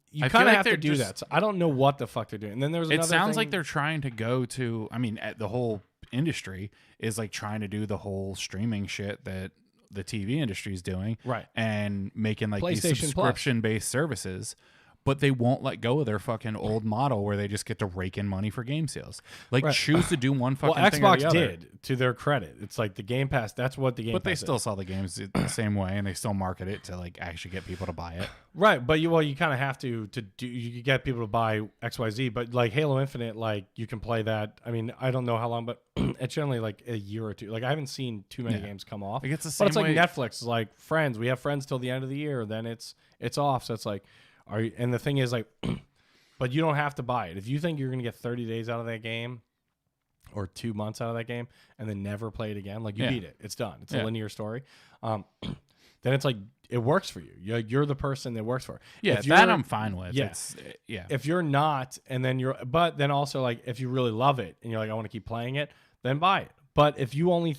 Speaker 1: you kind of have to do
Speaker 2: just,
Speaker 1: that. So I don't know what the fuck they're doing. And then there was another
Speaker 2: It sounds
Speaker 1: thing.
Speaker 2: like they're trying to go to, I mean, the whole industry is like trying to do the whole streaming shit that the TV industry is doing.
Speaker 1: Right.
Speaker 2: And making like these
Speaker 1: PlayStation
Speaker 2: subscription-based services. But they won't let go of their fucking old model where they just get to rake in money for game sales. Like choose to do one fucking thing or the
Speaker 1: Xbox
Speaker 2: other.
Speaker 1: did, to their credit. It's like the Game Pass. That's what the Game Pass.
Speaker 2: But they still sell the games the same way, and they still market it to like actually get people to buy it.
Speaker 1: Right, but you kind of have to do. You get people to buy XYZ, but like Halo Infinite, like you can play that. I mean, I don't know how long, but it's generally like a year or two. Like I haven't seen too many games come off.
Speaker 2: Like, it's the same
Speaker 1: but it's
Speaker 2: way.
Speaker 1: like Netflix. It's like Friends. We have Friends till the end of the year, then it's off. So it's like. And the thing is, like, but you don't have to buy it. If you think you're going to get 30 days out of that game or 2 months out of that game and then never play it again, like, you beat it. It's done. It's a linear story. Then it's like, it works for you. You're the person that works for it.
Speaker 2: Yeah, that I'm fine with.
Speaker 1: Yeah. If you're not, and then but then also, like, if you really love it and you're like, I want to keep playing it, then buy it. But if you only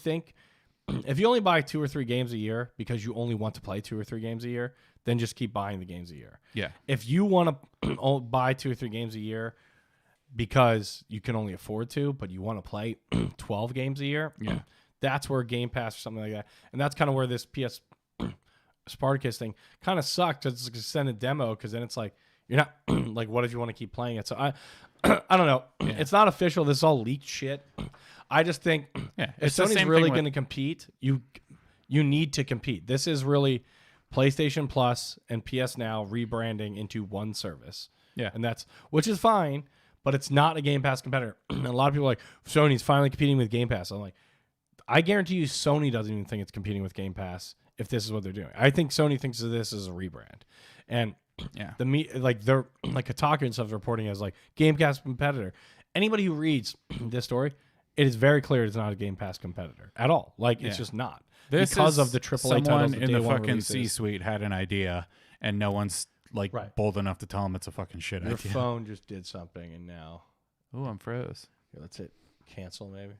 Speaker 1: buy 2 or 3 games a year because you only want to play 2 or 3 games a year, then just keep buying the games a year.
Speaker 2: Yeah.
Speaker 1: If you want to buy 2 or 3 games a year because you can only afford to, but you want to play 12 games a year, that's where Game Pass or something like that. And that's kind of where this PS Spartacus thing kind of sucked. It's an extended demo because then it's like, you're not like, what if you want to keep playing it? So I don't know. Yeah. It's not official. This is all leaked shit. I just think if Sony's really going to compete, you need to compete. This is really PlayStation Plus and PS Now rebranding into one service.
Speaker 2: Yeah.
Speaker 1: And which is fine, but it's not a Game Pass competitor. And a lot of people are like, Sony's finally competing with Game Pass. I'm like, I guarantee you Sony doesn't even think it's competing with Game Pass if this is what they're doing. I think Sony thinks of this as a rebrand. And they're like Kotaku and stuff is reporting as like Game Pass competitor. Anybody who reads this story, it is very clear it's not a Game Pass competitor at all. Like it's just not. Because of the AAA titles,
Speaker 2: someone in the fucking C-suite had an idea, and no one's like bold enough to tell them it's a fucking shit idea.
Speaker 1: Your phone just did something, and now,
Speaker 2: I'm froze.
Speaker 1: Here, let's hit cancel maybe.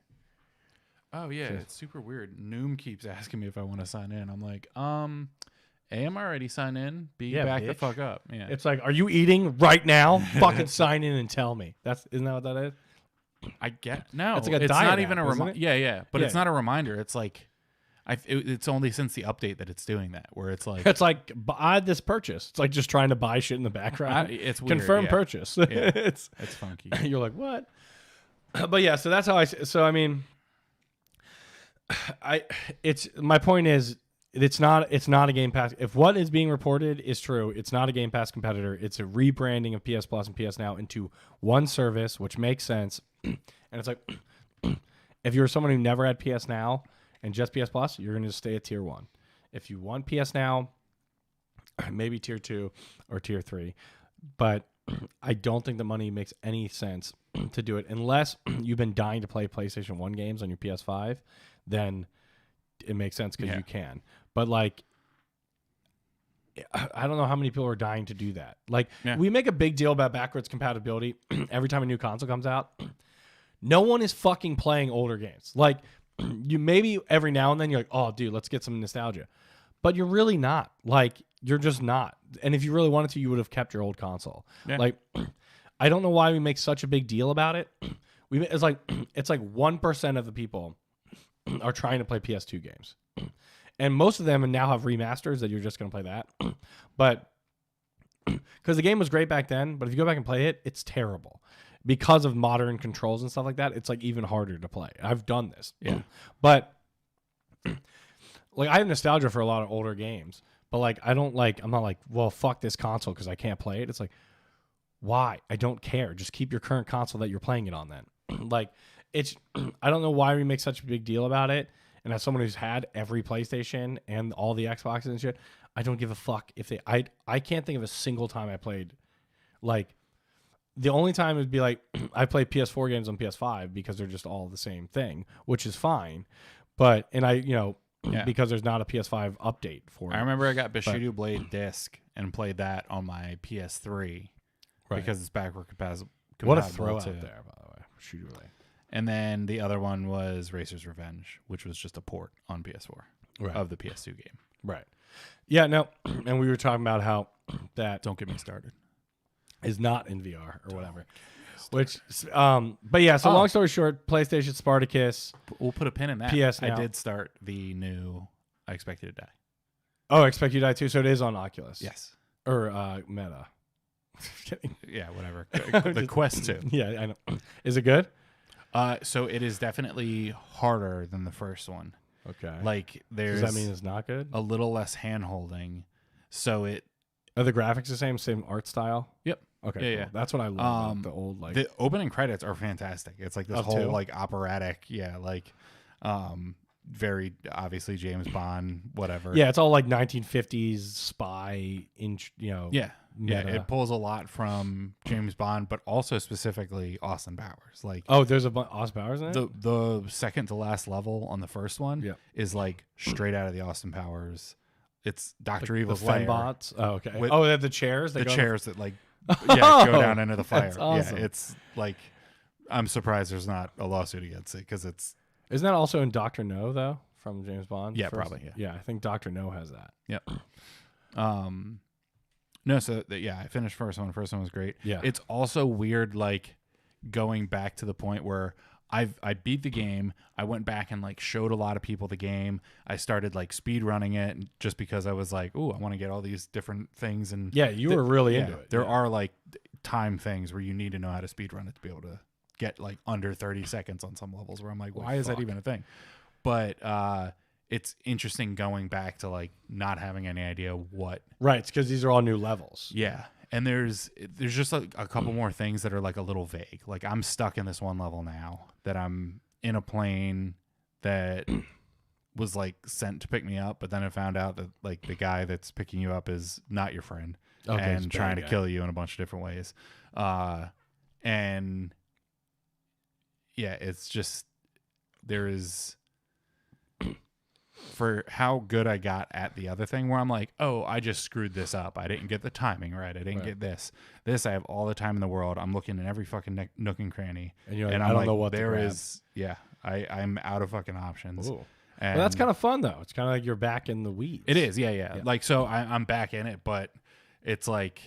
Speaker 2: Oh yeah, it's super weird. Noom keeps asking me if I want to sign in. I'm like, A, I'm already signed in. B, back the fuck up. Yeah,
Speaker 1: it's like, are you eating right now? Fucking sign in and tell me. Isn't that what that is?
Speaker 2: I get no.
Speaker 1: It's like
Speaker 2: it's not even
Speaker 1: app,
Speaker 2: a reminder. Yeah, but it's not a reminder. It's like. It's only since the update that it's doing that, where it's like
Speaker 1: buy this purchase. It's like just trying to buy shit in the background.
Speaker 2: It's weird,
Speaker 1: confirm purchase.
Speaker 2: Yeah. it's funky.
Speaker 1: You're like, what? But yeah, so that's how I mean, my point is it's not a Game Pass. If what is being reported is true, it's not a Game Pass competitor. It's a rebranding of PS Plus and PS Now into one service, which makes sense. And it's like, if you're someone who never had PS Now and just PS Plus, you're going to stay at tier 1. If you want PS Now maybe tier 2 or tier 3, but I don't think the money makes any sense to do it unless you've been dying to play PlayStation 1 games on your PS5. Then it makes sense because you can. But like, I don't know how many people are dying to do that. Like, we make a big deal about backwards compatibility every time a new console comes out. No one is fucking playing older games. Like, you maybe every now and then you're like, oh, dude, let's get some nostalgia. But you're really not. Like, you're just not. And if you really wanted to, you would have kept your old console. Yeah. Like, I don't know why we make such a big deal about it. It's like 1% of the people are trying to play PS2 games. And most of them now have remasters that you're just going to play that. But because the game was great back then, but if you go back and play it, it's terrible. Because of modern controls and stuff like that, it's like even harder to play. I've done this. Yeah. But like, I have nostalgia for a lot of older games, but like, I'm not like, well, fuck this console because I can't play it. It's like, why? I don't care. Just keep your current console that you're playing it on then. Like, I don't know why we make such a big deal about it. And as someone who's had every PlayStation and all the Xboxes and shit, I don't give a fuck if they. I can't think of a single time I played. Like, the only time would be like I play PS4 games on PS5 because they're just all the same thing, which is fine. But because there's not a PS5 update for it.
Speaker 2: I remember I got Bushido Blade disc and played that on my PS3 because it's backward compatible.
Speaker 1: What a throw out there, by the way. Bushido Blade.
Speaker 2: And then the other one was Racer's Revenge, which was just a port on PS4 of the PS2 game.
Speaker 1: Right. Yeah, no. And we were talking about how that
Speaker 2: Don't get me started
Speaker 1: is not in VR or whatever. Which but yeah, so long story short, PlayStation Spartacus.
Speaker 2: We'll put a pin in that.
Speaker 1: PS now.
Speaker 2: I did start the new I Expect You to Die.
Speaker 1: Oh, I Expect You to Die too. So it is on Oculus.
Speaker 2: Yes.
Speaker 1: Or Meta. Kidding.
Speaker 2: Yeah, whatever. The Quest 2.
Speaker 1: Yeah, I know. Is it good?
Speaker 2: So it is definitely harder than the first one.
Speaker 1: Okay.
Speaker 2: Like, there's
Speaker 1: Does that mean it's not good?
Speaker 2: A little less hand holding. So
Speaker 1: are the graphics the same art style?
Speaker 2: Yep.
Speaker 1: Okay. Yeah. Cool. That's what I love about the old
Speaker 2: the opening credits are fantastic. It's like this whole like operatic, very obviously James Bond, whatever.
Speaker 1: Yeah, it's all like 1950s spy
Speaker 2: Yeah, it pulls a lot from James Bond, but also specifically Austin Powers. Like,
Speaker 1: there's Austin Powers in it?
Speaker 2: The second to last level on the first one is like straight out of the Austin Powers. It's Dr. Evil's lair.
Speaker 1: Fembots? Oh, okay. They have the chairs?
Speaker 2: The chairs that like go down into the fire.
Speaker 1: That's awesome.
Speaker 2: Yeah, it's like, I'm surprised there's not a lawsuit against it because it's...
Speaker 1: Isn't that also in Dr. No, though, from James Bond?
Speaker 2: Yeah, probably, yeah.
Speaker 1: Yeah, I think Dr. No has that.
Speaker 2: Yep. No, so I finished first one. First one was great.
Speaker 1: Yeah.
Speaker 2: It's also weird, like, going back to the point where I beat the game. I went back and like showed a lot of people the game. I started like speed running it just because I was like, "Ooh, I want to get all these different things." And
Speaker 1: yeah, you were really into it.
Speaker 2: There are like time things where you need to know how to speed run it to be able to get like under 30 seconds on some levels. Where I'm like, why is that even a thing? But it's interesting going back to like not having any idea what.
Speaker 1: Right, it's because these are all new levels.
Speaker 2: Yeah. And there's just a couple more things that are like a little vague. Like, I'm stuck in this one level now that I'm in a plane that was like sent to pick me up, but then I found out that like the guy that's picking you up is not your friend and trying to kill you in a bunch of different ways. And yeah, it's just, there is, for how good I got at the other thing where I'm like, oh, I just screwed this up. I didn't get the timing right. I didn't get this. I have all the time in the world. I'm looking in every fucking nook and cranny.
Speaker 1: And you're like, I don't know what
Speaker 2: there is. Yeah, I'm out of fucking options.
Speaker 1: Ooh. Well, that's kind of fun though. It's kind of like you're back in the weeds.
Speaker 2: It is. Yeah. Like, so I'm back in it, but it's like,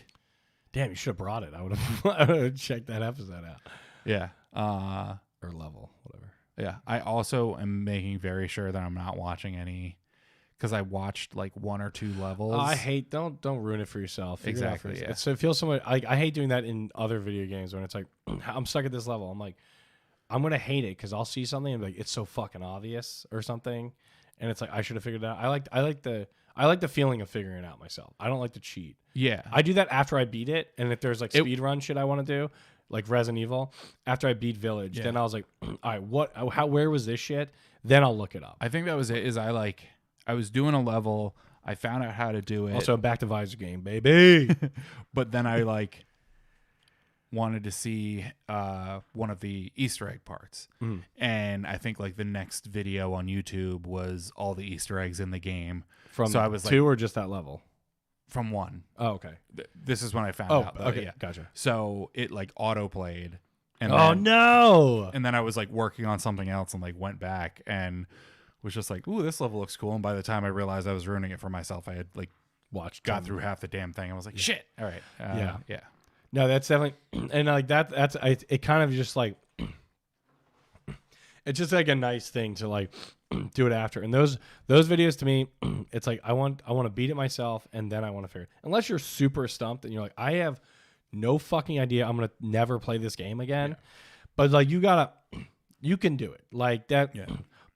Speaker 1: damn, you should have brought it. I would have checked that episode out.
Speaker 2: Yeah.
Speaker 1: Or level, whatever.
Speaker 2: Yeah, I also am making very sure that I'm not watching any, because I watched like one or two levels.
Speaker 1: I hate don't ruin it for yourself.
Speaker 2: Exactly. Yeah.
Speaker 1: So it feels so much like I hate doing that in other video games when it's like I'm stuck at this level. I'm like, I'm gonna hate it because I'll see something and be like, it's so fucking obvious or something, and it's like I should have figured it out. I like the feeling of figuring it out myself. I don't like to cheat.
Speaker 2: Yeah,
Speaker 1: I do that after I beat it, and if there's like speed run shit I want to do, like Resident Evil, after I beat Village, then I was like, all right, where was this shit? Then I'll look it up.
Speaker 2: I think that was it. I was doing a level, I found out how to do it.
Speaker 1: Also, back to visor game, baby.
Speaker 2: But then I like wanted to see one of the Easter egg parts. And I think like the next video on YouTube was all the Easter eggs in the game.
Speaker 1: So I was 2 or just that level?
Speaker 2: From 1.
Speaker 1: Oh, okay.
Speaker 2: This is when I found out.
Speaker 1: Okay, yeah. Gotcha.
Speaker 2: So it like auto played. And
Speaker 1: no!
Speaker 2: And then I was like working on something else and like went back and was just like, ooh, this level looks cool. And by the time I realized I was ruining it for myself, I had like got through half the damn thing. I was like, shit. All right. Yeah.
Speaker 1: No, that's definitely, and like it kind of just like, it's just like a nice thing to like do it after. And those videos to me, it's like, I want to beat it myself. And then I want to figure it. Unless you're super stumped and you're like, I have no fucking idea. I'm going to never play this game again. Yeah. But like, you can do it like that. Yeah.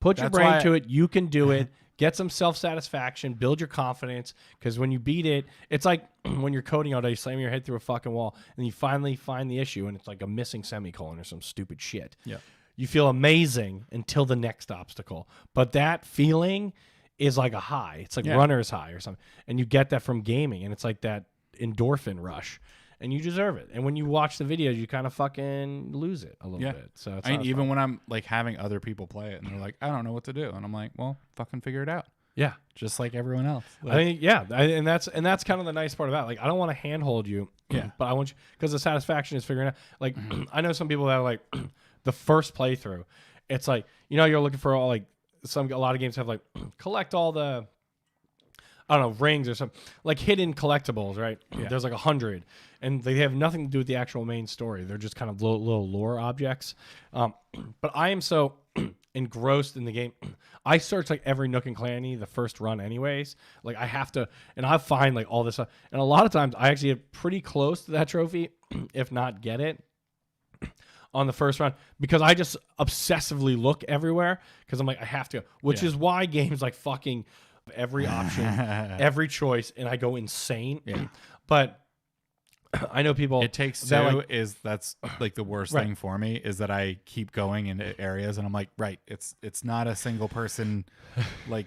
Speaker 1: Put your brain to it. You can do it. Get some self-satisfaction, build your confidence, because when you beat it, it's like when you're coding all day, you slam your head through a fucking wall, and you finally find the issue, and it's like a missing semicolon or some stupid shit.
Speaker 2: Yeah.
Speaker 1: You feel amazing until the next obstacle. But that feeling is like a high. It's like runner's high or something. And you get that from gaming, and it's like that endorphin rush. And you deserve it. And when you watch the videos, you kind of fucking lose it a little bit. So it's
Speaker 2: even when I'm like having other people play it and they're like, I don't know what to do. And I'm like, well, fucking figure it out.
Speaker 1: Yeah.
Speaker 2: Just like everyone else. Like,
Speaker 1: I think, and that's kind of the nice part about it. Like, I don't want to handhold you.
Speaker 2: Yeah.
Speaker 1: But I want you, because the satisfaction is figuring out. Like, I know some people that are like, the first playthrough, it's like, you're looking for all like, a lot of games have like, collect all the, I don't know, rings or something, like hidden collectibles, right? Yeah. There's like 100, and they have nothing to do with the actual main story. They're just kind of little lore objects. But I am so engrossed in the game. I search like every nook and cranny the first run anyways. Like I have to, and I find like all this stuff. And a lot of times I actually get pretty close to that trophy, if not get it on the first run, because I just obsessively look everywhere because I'm like, I have to, which is why games like fucking every option, every choice, and I go insane.
Speaker 2: Yeah.
Speaker 1: But I know people.
Speaker 2: It takes two. Like, that's like the worst thing for me is that I keep going into areas and I'm like, right, it's not a single person like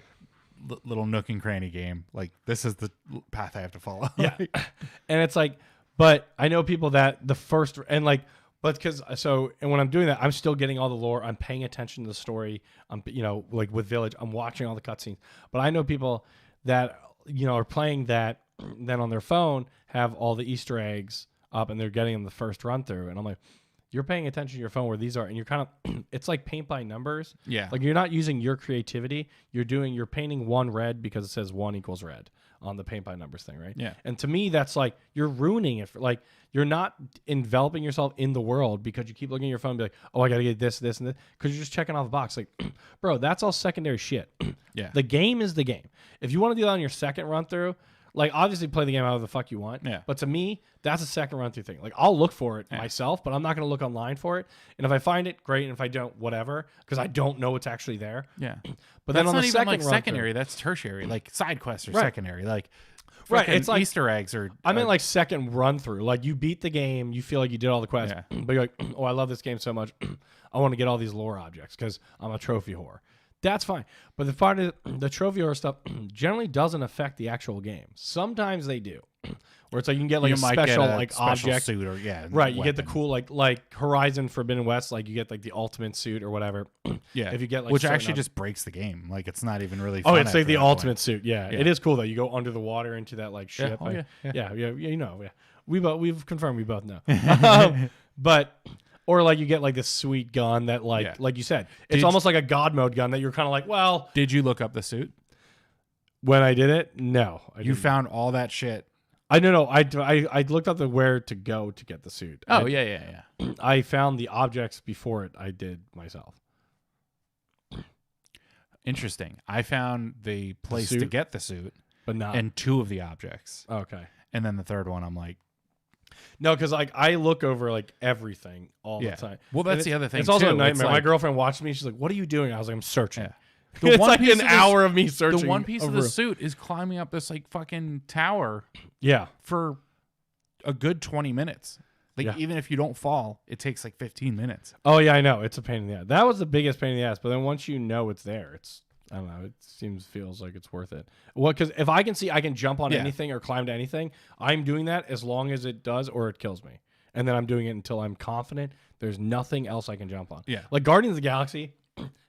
Speaker 2: little nook and cranny game. Like this is the path I have to follow.
Speaker 1: Yeah, and it's like, but I know people that the first and like. But and when I'm doing that, I'm still getting all the lore. I'm paying attention to the story. I'm, like with Village, I'm watching all the cutscenes. But I know people that, are playing that, then on their phone have all the Easter eggs up and they're getting them the first run through. And I'm like, you're paying attention to your phone where these are, and you're kind of, it's like paint by numbers.
Speaker 2: Yeah.
Speaker 1: Like you're not using your creativity. You're painting one red because it says 1 equals red on the paint by numbers thing, right?
Speaker 2: Yeah.
Speaker 1: And to me, that's like, you're ruining it. You're not enveloping yourself in the world because you keep looking at your phone and be like, oh, I got to get this, and this. Because you're just checking off a box. Like, bro, that's all secondary shit.
Speaker 2: Yeah.
Speaker 1: The game is the game. If you want to do that on your second run through, like, obviously play the game however the fuck you want.
Speaker 2: Yeah.
Speaker 1: But to me, that's a second run through thing. Like, I'll look for it myself, but I'm not going to look online for it. And if I find it, great. And if I don't, whatever. Because I don't know it's actually there.
Speaker 2: Yeah.
Speaker 1: But then on the second
Speaker 2: like
Speaker 1: run
Speaker 2: secondary, that's tertiary. Like, side quests are secondary. Like,
Speaker 1: it's like
Speaker 2: Easter eggs are.
Speaker 1: I mean, like second run through. Like you beat the game, you feel like you did all the quests, but you're like, oh, I love this game so much, I want to get all these lore objects because I'm a trophy whore. That's fine, but the part of the trophy whore stuff generally doesn't affect the actual game. Sometimes they do, where it's like you can get like a special object
Speaker 2: suit or
Speaker 1: right. You get the cool like Horizon Forbidden West, like you get like the ultimate suit or whatever.
Speaker 2: Yeah,
Speaker 1: if you get like
Speaker 2: which actually just breaks the game. Like it's not even really.
Speaker 1: Oh,
Speaker 2: fun
Speaker 1: it's like the ultimate suit. Yeah, it is cool though. You go under the water into that like ship. Yeah. We've confirmed we both know. But. Or like you get like this sweet gun that like you said, it's almost like a God mode gun that you're kind of like, well.
Speaker 2: Did you look up the suit?
Speaker 1: When I did it? No.
Speaker 2: You found all that shit.
Speaker 1: I don't know. I looked up the where to go to get the suit.
Speaker 2: Oh, yeah.
Speaker 1: I found the objects before it. I did myself.
Speaker 2: Interesting. I found the place to get the suit.
Speaker 1: But not.
Speaker 2: And 2 of the objects.
Speaker 1: Okay.
Speaker 2: And then the third one, I'm like.
Speaker 1: No, because like I look over like everything all the time.
Speaker 2: Well, that's the other thing.
Speaker 1: It's also a nightmare.
Speaker 2: Like,
Speaker 1: my girlfriend watched me. She's like, "What are you doing?" I was like, "I'm searching."
Speaker 2: Yeah.
Speaker 1: It's like an hour of me searching.
Speaker 2: The one piece of the suit is climbing up this like fucking tower.
Speaker 1: Yeah.
Speaker 2: For a good 20 minutes. Like even if you don't fall, it takes like 15 minutes.
Speaker 1: Oh yeah, I know. It's a pain in the ass. That was the biggest pain in the ass. But then once you know it's there, it's I don't know. It feels like it's worth it. Well, because if I can see I can jump on anything or climb to anything, I'm doing that as long as it does or it kills me. And then I'm doing it until I'm confident there's nothing else I can jump on.
Speaker 2: Yeah.
Speaker 1: Like Guardians of the Galaxy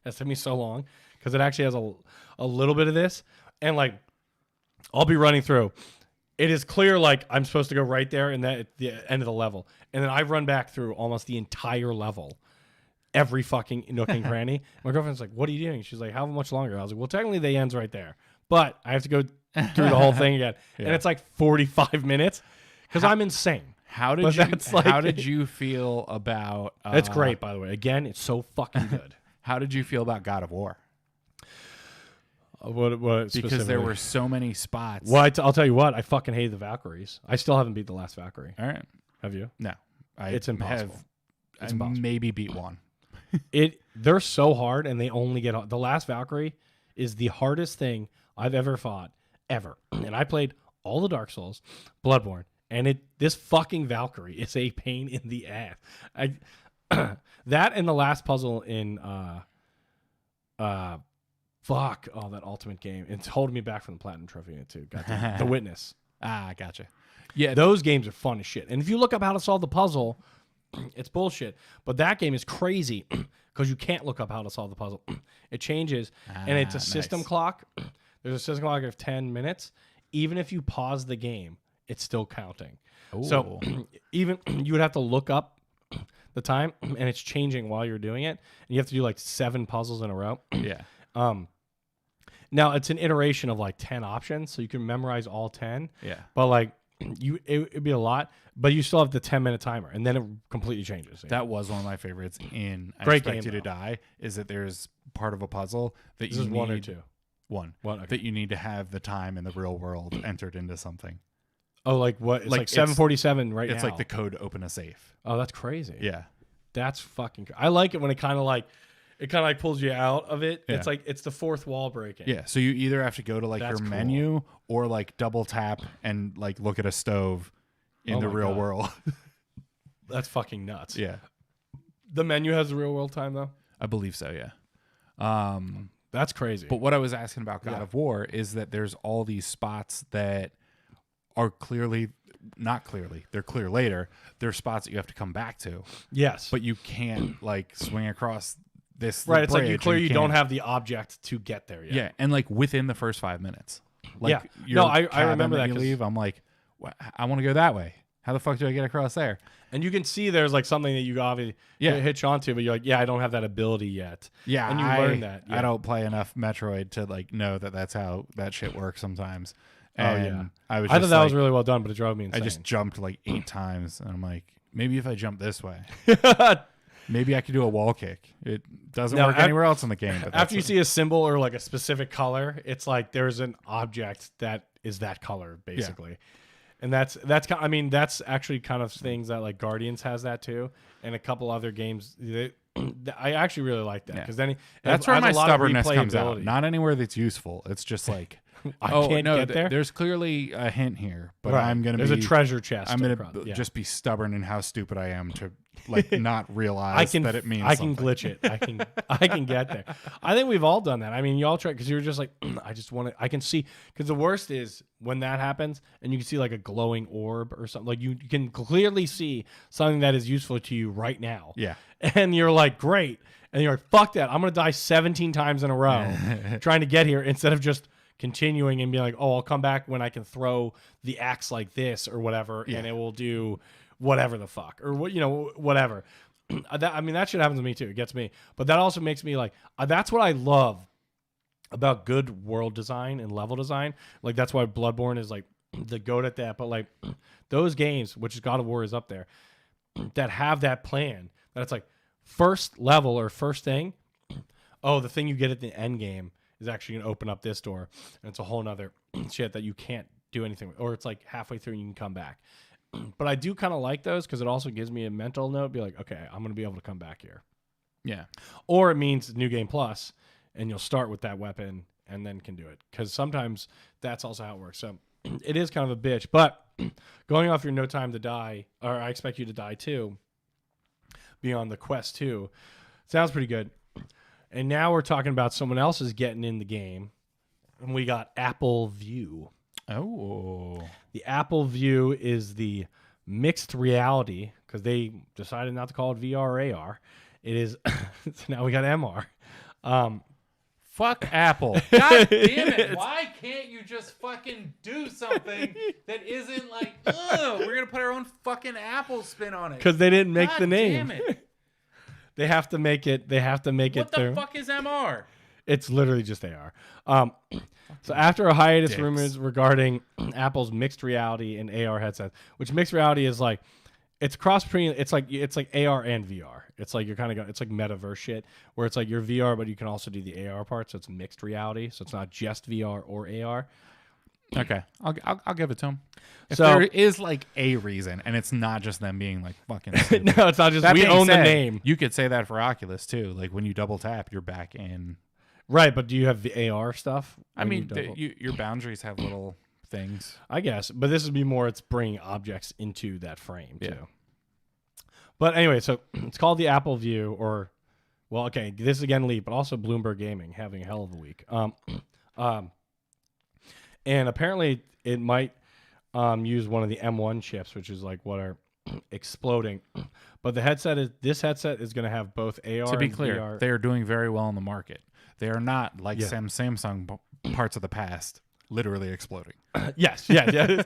Speaker 1: has taken me so long because it actually has a little bit of this. And like, I'll be running through. It is clear like I'm supposed to go right there and that at the end of the level. And then I run back through almost the entire level. Every fucking nook and cranny. My girlfriend's like, what are you doing? She's like, how much longer? I was like, well, technically the end's right there. But I have to go through the whole thing again. Yeah. And it's like 45 minutes because I'm insane.
Speaker 2: How did you feel about...
Speaker 1: it's great, by the way. Again, it's so fucking good.
Speaker 2: How did you feel about God of War?
Speaker 1: What
Speaker 2: because there were so many spots.
Speaker 1: Well, I'll tell you what. I fucking hate the Valkyries. I still haven't beat the last Valkyrie.
Speaker 2: All right.
Speaker 1: Have you?
Speaker 2: No.
Speaker 1: It's impossible.
Speaker 2: It's impossible. Maybe beat one.
Speaker 1: They're so hard, and they only get... The last Valkyrie is the hardest thing I've ever fought, ever. And I played all the Dark Souls, Bloodborne, and this fucking Valkyrie is a pain in the ass. That and the last puzzle in that Ultimate game. It's holding me back from the Platinum Trophy in it too. The Witness.
Speaker 2: Gotcha. Yeah,
Speaker 1: those games are fun as shit. And if you look up how to solve the puzzle, it's bullshit. But that game is crazy because you can't look up how to solve the puzzle. It changes, and it's a system clock. There's a system clock of 10 minutes. Even if you pause the game, it's still counting. Ooh. So even you would have to look up the time, and it's changing while you're doing it. And you have to do like 7 puzzles in a row.
Speaker 2: Yeah.
Speaker 1: Now it's an iteration of like 10 options, so you can memorize all 10.
Speaker 2: Yeah.
Speaker 1: But like it'd be a lot, but you still have the 10-minute timer, and then it completely changes.
Speaker 2: That was one of my favorites in I
Speaker 1: Great
Speaker 2: Expect
Speaker 1: game,
Speaker 2: You to Die, is that there's part of a puzzle that
Speaker 1: this
Speaker 2: you
Speaker 1: is
Speaker 2: need...
Speaker 1: 1 or 2?
Speaker 2: One.
Speaker 1: Okay.
Speaker 2: That you need to have the time in the real world entered into something.
Speaker 1: Oh, like what? It's like 7:47 right now.
Speaker 2: It's like the code to open a safe.
Speaker 1: Oh, that's crazy.
Speaker 2: Yeah.
Speaker 1: That's fucking I like it when it kind of like pulls you out of it.
Speaker 2: Yeah.
Speaker 1: It's like it's the fourth wall breaking.
Speaker 2: Yeah. So you either have to go to like your menu or like double tap and like look at a stove in the real world.
Speaker 1: That's fucking nuts.
Speaker 2: Yeah.
Speaker 1: The menu has the real world time though?
Speaker 2: I believe so, yeah.
Speaker 1: That's crazy.
Speaker 2: But what I was asking about God of War is that there's all these spots that are clearly, not clearly, they're clear later. They're spots that you have to come back to.
Speaker 1: Yes.
Speaker 2: But you can't like swing across this
Speaker 1: right. It's like you don't have the object to get there yet.
Speaker 2: Yeah. And like within the first 5 minutes. Like
Speaker 1: no, I remember that.
Speaker 2: You leave, I'm like, I want to go that way. How the fuck do I get across there?
Speaker 1: And you can see there's like something that you obviously hitch onto, but you're like, I don't have that ability yet.
Speaker 2: Yeah,
Speaker 1: and you learn that. Yeah.
Speaker 2: I don't play enough Metroid to like know that that's how that shit works sometimes. And I thought
Speaker 1: that was really well done, but it drove me insane.
Speaker 2: I just jumped like 8 times, and I'm like, maybe if I jump this way, maybe I could do a wall kick. It doesn't work anywhere else in the game. But
Speaker 1: after you see a symbol or like a specific color, it's like there's an object that is that color basically. Yeah. And that's actually kind of things that like Guardians has that too, and a couple other games. I actually really like that because then
Speaker 2: that's where my stubbornness comes out. Not anywhere that's useful. It's just like
Speaker 1: I can't get there.
Speaker 2: There's clearly a hint here, but I'm gonna.
Speaker 1: There's a treasure chest.
Speaker 2: I'm gonna just be stubborn in how stupid I am to like not realize that it means.
Speaker 1: I can glitch it. I can get there. I think we've all done that. I mean, y'all try because you're just like I just want to. I can see because the worst is when that happens and you can see like a glowing orb or something. Like you can clearly see something that is useful to you right now.
Speaker 2: Yeah,
Speaker 1: and you're like great, and you're like fuck that. I'm gonna die 17 times in a row trying to get here instead of just continuing and being like, oh, I'll come back when I can throw the axe like this or whatever, and it will do whatever the fuck or what whatever. That shit happens to me too. It gets me, but that also makes me like that's what I love about good world design and level design. Like that's why Bloodborne is like the goat at that. But like those games, which is God of War is up there, that have that plan that it's like first level or first thing. Oh, the thing you get at the end game is actually going to open up this door, and it's a whole nother shit that you can't do anything with, or it's like halfway through and you can come back. But I do kind of like those because it also gives me a mental note, be like, okay, I'm going to be able to come back here.
Speaker 2: Yeah.
Speaker 1: Or it means New Game Plus, and you'll start with that weapon and then can do it. Because sometimes that's also how it works. So it is kind of a bitch. But going off your No Time to Die, or I Expect You to Die too, beyond the Quest 2, sounds pretty good. And now we're talking about someone else is getting in the game. And we got Apple View.
Speaker 2: Oh.
Speaker 1: The Apple View is the mixed reality, because they decided not to call it VR or AR. It is, so now we got MR.
Speaker 2: Fuck Apple. God damn it. Why can't you just fucking do something that isn't like, we're going to put our own fucking Apple spin on it?
Speaker 1: Because they didn't make the name.
Speaker 2: Damn it.
Speaker 1: They have to make it.
Speaker 2: What the fuck is MR?
Speaker 1: It's literally just AR. So after a hiatus, rumors regarding Apple's mixed reality and AR headsets, which mixed reality is like, it's cross between, it's like AR and VR. It's like you're kind of going, it's like metaverse shit, where it's like you're VR, but you can also do the AR part. So it's mixed reality. So it's not just VR or AR.
Speaker 2: Okay, I'll give it to him. If there is like a reason, and it's not just them being like fucking stupid.
Speaker 1: No, it's not just we own the name.
Speaker 2: You could say that for Oculus too. Like when you double tap, you're back in.
Speaker 1: Right, but do you have the AR stuff?
Speaker 2: I mean, your boundaries have little things.
Speaker 1: I guess, but this would be more. It's bringing objects into that frame too. But anyway, so it's called the Apple View, or, well, okay, this is again leap, but also Bloomberg Gaming having a hell of a week. And apparently it might use one of the M1 chips, which is like what are exploding. But this headset is going to have both AR
Speaker 2: to be
Speaker 1: and
Speaker 2: clear,
Speaker 1: VR.
Speaker 2: They are doing very well in the market. They are not like Samsung parts of the past, literally exploding.
Speaker 1: Yes, yeah.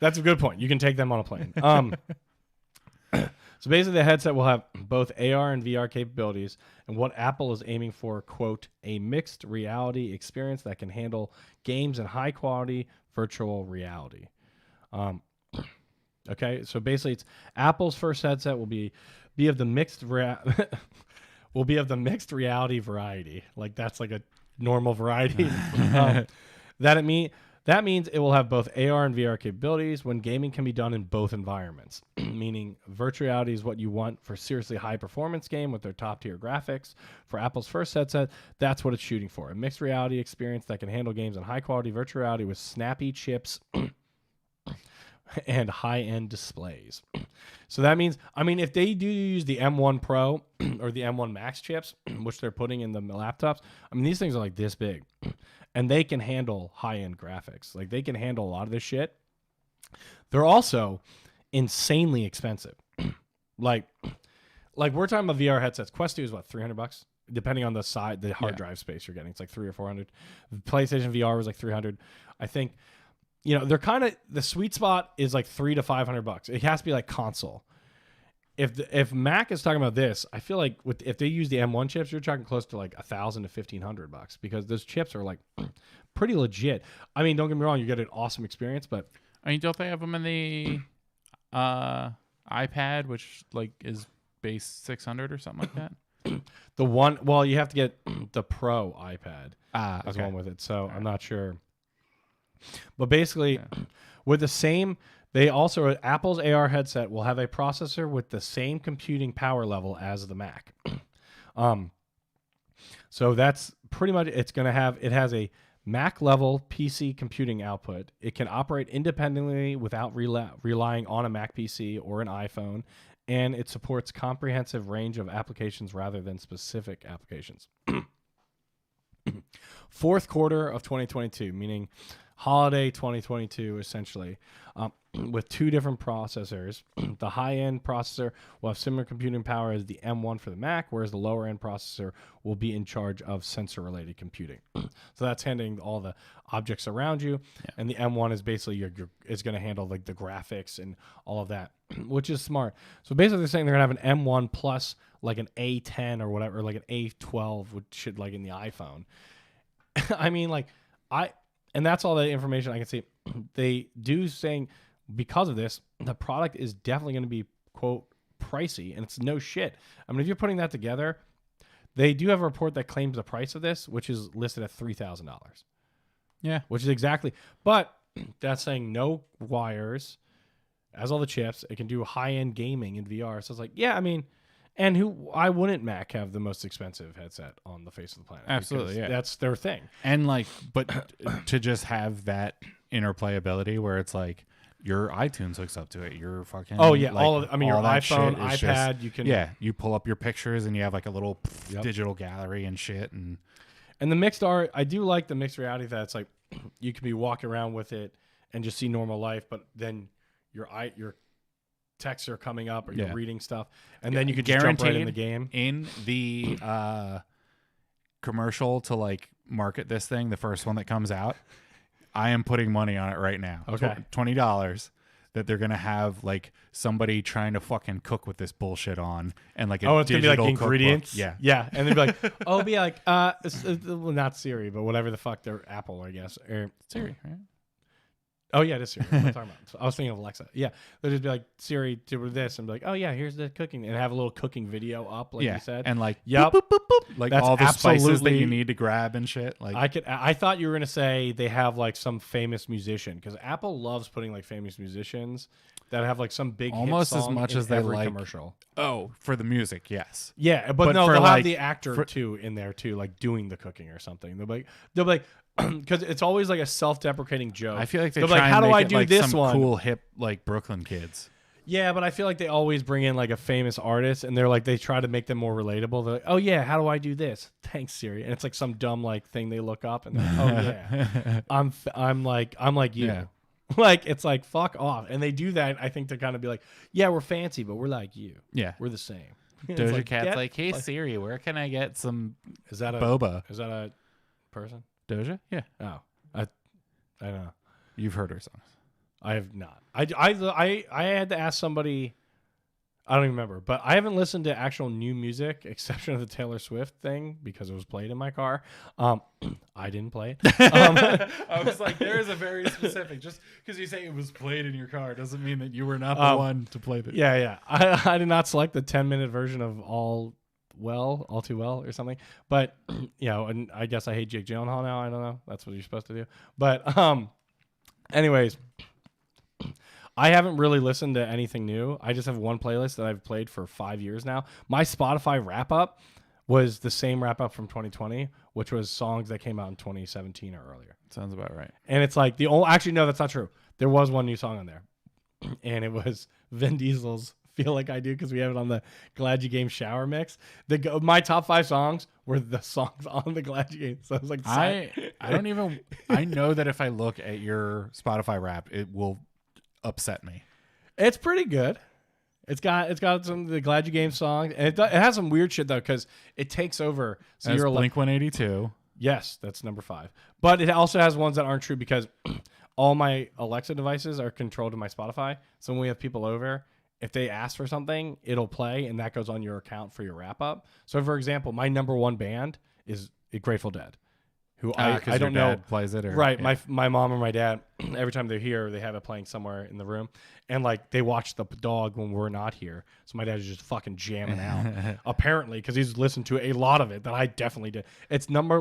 Speaker 1: That's a good point. You can take them on a plane. So basically the headset will have both AR and VR capabilities, and what Apple is aiming for, quote, a mixed reality experience that can handle games in high quality virtual reality. Okay, so basically it's Apple's first headset will be of the mixed reality variety. Like that's like a normal variety. That means it will have both AR and VR capabilities when gaming can be done in both environments, meaning virtual reality is what you want for seriously high-performance game with their top-tier graphics. For Apple's first headset, that's what it's shooting for, a mixed reality experience that can handle games in high-quality virtual reality with snappy chips and high-end displays. So that means, I mean, if they do use the M1 Pro or the M1 Max chips, which they're putting in the laptops, I mean, these things are like this big. And they can handle high-end graphics. Like, they can handle a lot of this shit. They're also insanely expensive. like we're talking about VR headsets. Quest 2 is what, $300? Depending on the hard drive space you're getting. It's like $300 or $400. The PlayStation VR was like $300. I think, you know, they're kind of, the sweet spot is like $300 to $500. It has to be like console. If Mac is talking about this, I feel like if they use the M1 chips, you're talking close to like $1,000 to $1,500 because those chips are like pretty legit. I mean, don't get me wrong, you get an awesome experience, but
Speaker 2: I mean, don't they have them in the iPad, which like is base 600 or something like that?
Speaker 1: The one, well, you have to get the Pro iPad as
Speaker 2: okay.
Speaker 1: one with it, so I'm not sure. But basically, with the same. They also, Apple's AR headset will have a processor with the same computing power level as the Mac. So that's pretty much, it has a Mac level PC computing output. It can operate independently without relying on a Mac PC or an iPhone. And it supports comprehensive range of applications rather than specific applications. Fourth quarter of 2022, meaning holiday 2022, essentially, with two different processors. The high-end processor will have similar computing power as the M1 for the Mac, whereas the lower-end processor will be in charge of sensor-related computing. So that's handling all the objects around you, and the M1 is basically is going to handle like the graphics and all of that, which is smart. So basically, they're saying they're going to have an M1 plus like an A10 or whatever, or like an A12, which should like in the iPhone. I mean, like and that's all the information I can see. They do saying because of this, the product is definitely going to be, quote, pricey, and it's no shit. I mean, if you're putting that together, they do have a report that claims the price of this, which is listed at $3,000.
Speaker 2: Yeah.
Speaker 1: Which is exactly, but that's saying no wires, has all the chips. It can do high-end gaming in VR. So it's like, yeah, I mean, and why wouldn't Mac have the most expensive headset on the face of the planet?
Speaker 2: Absolutely,
Speaker 1: because that's their thing.
Speaker 2: And like, but to just have that interplayability where it's like, your iTunes hooks up to it. Your fucking
Speaker 1: oh yeah,
Speaker 2: like,
Speaker 1: your iPhone, iPad,
Speaker 2: just,
Speaker 1: you can
Speaker 2: you pull up your pictures and you have like a little digital gallery and shit. And
Speaker 1: the mixed art, I do like the mixed reality that it's like you can be walking around with it and just see normal life, but then your texts are coming up or you're reading stuff, and then you can just jump right in the game.
Speaker 2: In the commercial to like market this thing, the first one that comes out, I am putting money on it right now.
Speaker 1: Okay.
Speaker 2: $20 that they're gonna have like somebody trying to fucking cook with this bullshit on, and like
Speaker 1: it's gonna be like ingredients.
Speaker 2: Cookbook.
Speaker 1: Yeah, and they'd be like, oh, it'd be like well, not Siri, but whatever the fuck they're Apple, I guess, or
Speaker 2: Siri, right?
Speaker 1: Oh yeah, it is Siri. What am I talking about? I was thinking of Alexa. Yeah, they'll just be like, Siri, do this, and be like, oh yeah, here's the cooking, and have a little cooking video up, like you said,
Speaker 2: and like,
Speaker 1: yep,
Speaker 2: boop, boop, boop, boop, like
Speaker 1: that's
Speaker 2: all the spices that you need to grab and shit. Like,
Speaker 1: I thought you were gonna say they have like some famous musician, because Apple loves putting like famous musicians that have like some big
Speaker 2: almost
Speaker 1: hit song
Speaker 2: as much
Speaker 1: in
Speaker 2: as they
Speaker 1: every
Speaker 2: like
Speaker 1: commercial.
Speaker 2: Oh, for the music, yes.
Speaker 1: Yeah, but no,
Speaker 2: for
Speaker 1: they'll
Speaker 2: like,
Speaker 1: have the actor too in there too, like doing the cooking or something. They'll be like because it's always like a self-deprecating joke.
Speaker 2: I feel like
Speaker 1: they're like, how do I do
Speaker 2: like
Speaker 1: this
Speaker 2: some
Speaker 1: one?
Speaker 2: Cool hip like Brooklyn kids.
Speaker 1: Yeah, but I feel like they always bring in like a famous artist, and they try to make them more relatable. They're like, oh yeah, how do I do this? Thanks, Siri. And it's like some dumb like thing they look up, and they're like, oh yeah, I'm like you.
Speaker 2: Yeah.
Speaker 1: Like it's like fuck off, and they do that. I think to kind of be like, yeah, we're fancy, but we're like you.
Speaker 2: Yeah,
Speaker 1: we're the same.
Speaker 2: Doja
Speaker 1: like,
Speaker 2: Cat's like, hey Siri, where can I get some?
Speaker 1: Is that
Speaker 2: boba?
Speaker 1: Is that a person?
Speaker 2: Doja? Yeah.
Speaker 1: Oh, I don't know.
Speaker 2: You've heard her songs.
Speaker 1: I have not. I had to ask somebody. I don't even remember, but I haven't listened to actual new music, exception of the Taylor Swift thing, because it was played in my car. I didn't play it.
Speaker 2: I was like, there is a very specific. Just because you say it was played in your car doesn't mean that you were not the one to play it.
Speaker 1: Yeah. I did not select the 10-minute version of All Too Well or something. But and I guess I hate Jake Gyllenhaal now. I don't know. That's what you're supposed to do. But anyways. I haven't really listened to anything new. I just have one playlist that I've played for 5 years now. My Spotify wrap-up was the same wrap-up from 2020, which was songs that came out in 2017 or earlier.
Speaker 2: Sounds about right.
Speaker 1: And it's like actually, no, that's not true. There was one new song on there, and it was Vin Diesel's Feel Like I Do, because we have it on the Glad You Game shower mix. My top 5 songs were the songs on the Glad You Game. So I was like,
Speaker 2: I know that if I look at your Spotify rap, it will upset me.
Speaker 1: It's pretty good. It's got some of the Glad You Game songs, and it has some weird shit though, because it takes over. So you're
Speaker 2: Blink 182.
Speaker 1: Yes, that's number 5. But it also has ones that aren't true, because all my Alexa devices are controlled to my Spotify. So when we have people over, if they ask for something, it'll play, and that goes on your account for your wrap up. So for example, my number 1 band is Grateful Dead. Who I don't know
Speaker 2: plays it, or,
Speaker 1: right?
Speaker 2: Yeah.
Speaker 1: My mom or my dad, every time they're here, they have it playing somewhere in the room, and like they watch the dog when we're not here. So my dad is just fucking jamming out, apparently, because he's listened to a lot of it that I definitely did.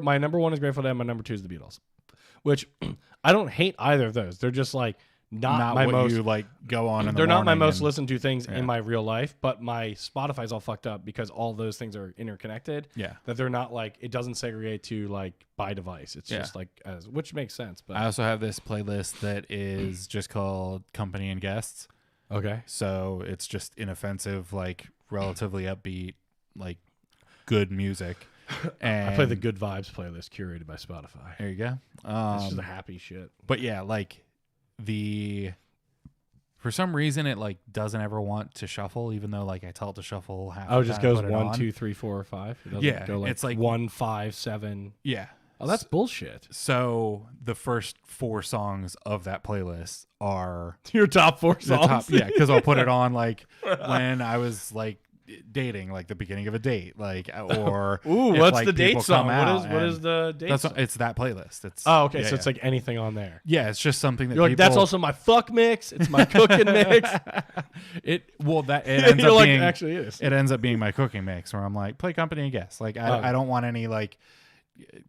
Speaker 1: My number 1 is Grateful Dead. My number 2 is the Beatles, which I don't hate either of those. They're just like not my
Speaker 2: what
Speaker 1: most
Speaker 2: you like go on.
Speaker 1: They're not my most listened to things in my real life, but my Spotify's all fucked up because all those things are interconnected.
Speaker 2: Yeah,
Speaker 1: that they're not like, it doesn't segregate to like by device. It's just like which makes sense. But
Speaker 2: I also have this playlist that is just called Company and Guests.
Speaker 1: Okay,
Speaker 2: so it's just inoffensive, like relatively upbeat, like good music. And
Speaker 1: I play the Good Vibes playlist curated by Spotify.
Speaker 2: There you go.
Speaker 1: It's just a happy shit.
Speaker 2: But yeah, like for some reason it like doesn't ever want to shuffle, even though like I tell it to shuffle half.
Speaker 1: Oh, it just goes 1, 2, 3, 4, or 5. It doesn't go like
Speaker 2: it's like
Speaker 1: 1, 5, 7.
Speaker 2: Yeah.
Speaker 1: Oh, that's bullshit.
Speaker 2: So the first 4 songs of that playlist are
Speaker 1: your top 4 songs.
Speaker 2: Because I'll put it on like when I was like dating, like the beginning of a date, like, or
Speaker 1: ooh, what's the date song? What is the date song?
Speaker 2: It's that playlist. It's
Speaker 1: okay, so it's like anything on there.
Speaker 2: Yeah, it's just something that
Speaker 1: you're like, that's also my fuck mix. It's my cooking mix.
Speaker 2: It ends up being
Speaker 1: actually it is.
Speaker 2: It ends up being my cooking mix, where I'm like, play Company and Guests. Like I don't want any like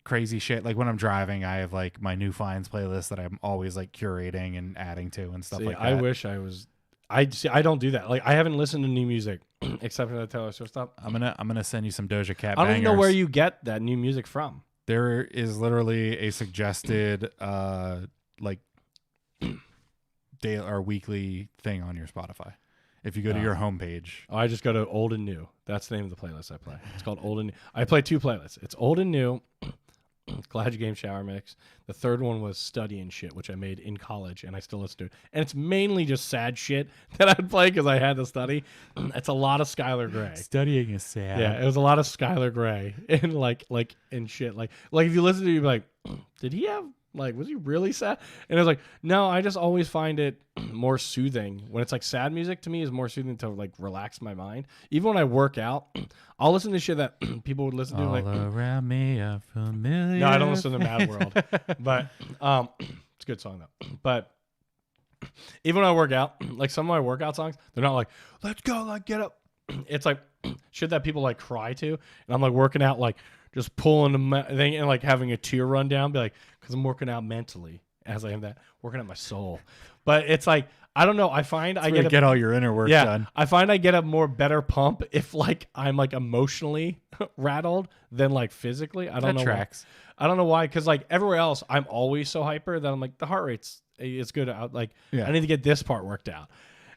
Speaker 2: crazy shit. Like when I'm driving, I have like my New Finds playlist that I'm always like curating and adding to and stuff like that.
Speaker 1: I wish I was. I don't do that. Like I haven't listened to new music except for the Taylor Swift stuff.
Speaker 2: I'm gonna send you some Doja Cat.
Speaker 1: I don't even know where you get that new music from.
Speaker 2: There is literally a suggested like weekly thing on your Spotify. If you go to your homepage.
Speaker 1: Oh, I just go to old and new. That's the name of the playlist I play. It's called old and new. I play 2 playlists. It's old and new. Glad You Game Shower Mix. The third one was Study and Shit, which I made in college, and I still listen to it. And it's mainly just sad shit that I'd play because I had to study. It's a lot of Skylar Grey.
Speaker 2: Studying is sad.
Speaker 1: Yeah, it was a lot of Skylar Grey and and shit. Like if you listen to it, you'd be like, did he have was he really sad? And I was like, no, I just always find it more soothing. When it's like sad music to me is more soothing to like relax my mind. Even when I work out, I'll listen to shit that people would listen to.
Speaker 2: All around me are familiar.
Speaker 1: No, I don't listen to Mad World. But it's a good song though. But even when I work out, like some of my workout songs, they're not like, let's go, like get up. It's like shit that people like cry to. And I'm like working out like just pulling the thing and like having a tear run down, be like, because I'm working out mentally as I am that working out my soul. But it's like, I don't know. I find I
Speaker 2: get all your inner work done.
Speaker 1: I find I get a more better pump if like I'm like emotionally rattled than like physically. I don't know.
Speaker 2: Tracks.
Speaker 1: I don't know why. Because like everywhere else, I'm always so hyper that I'm like the heart rate's good. I need to get this part worked out.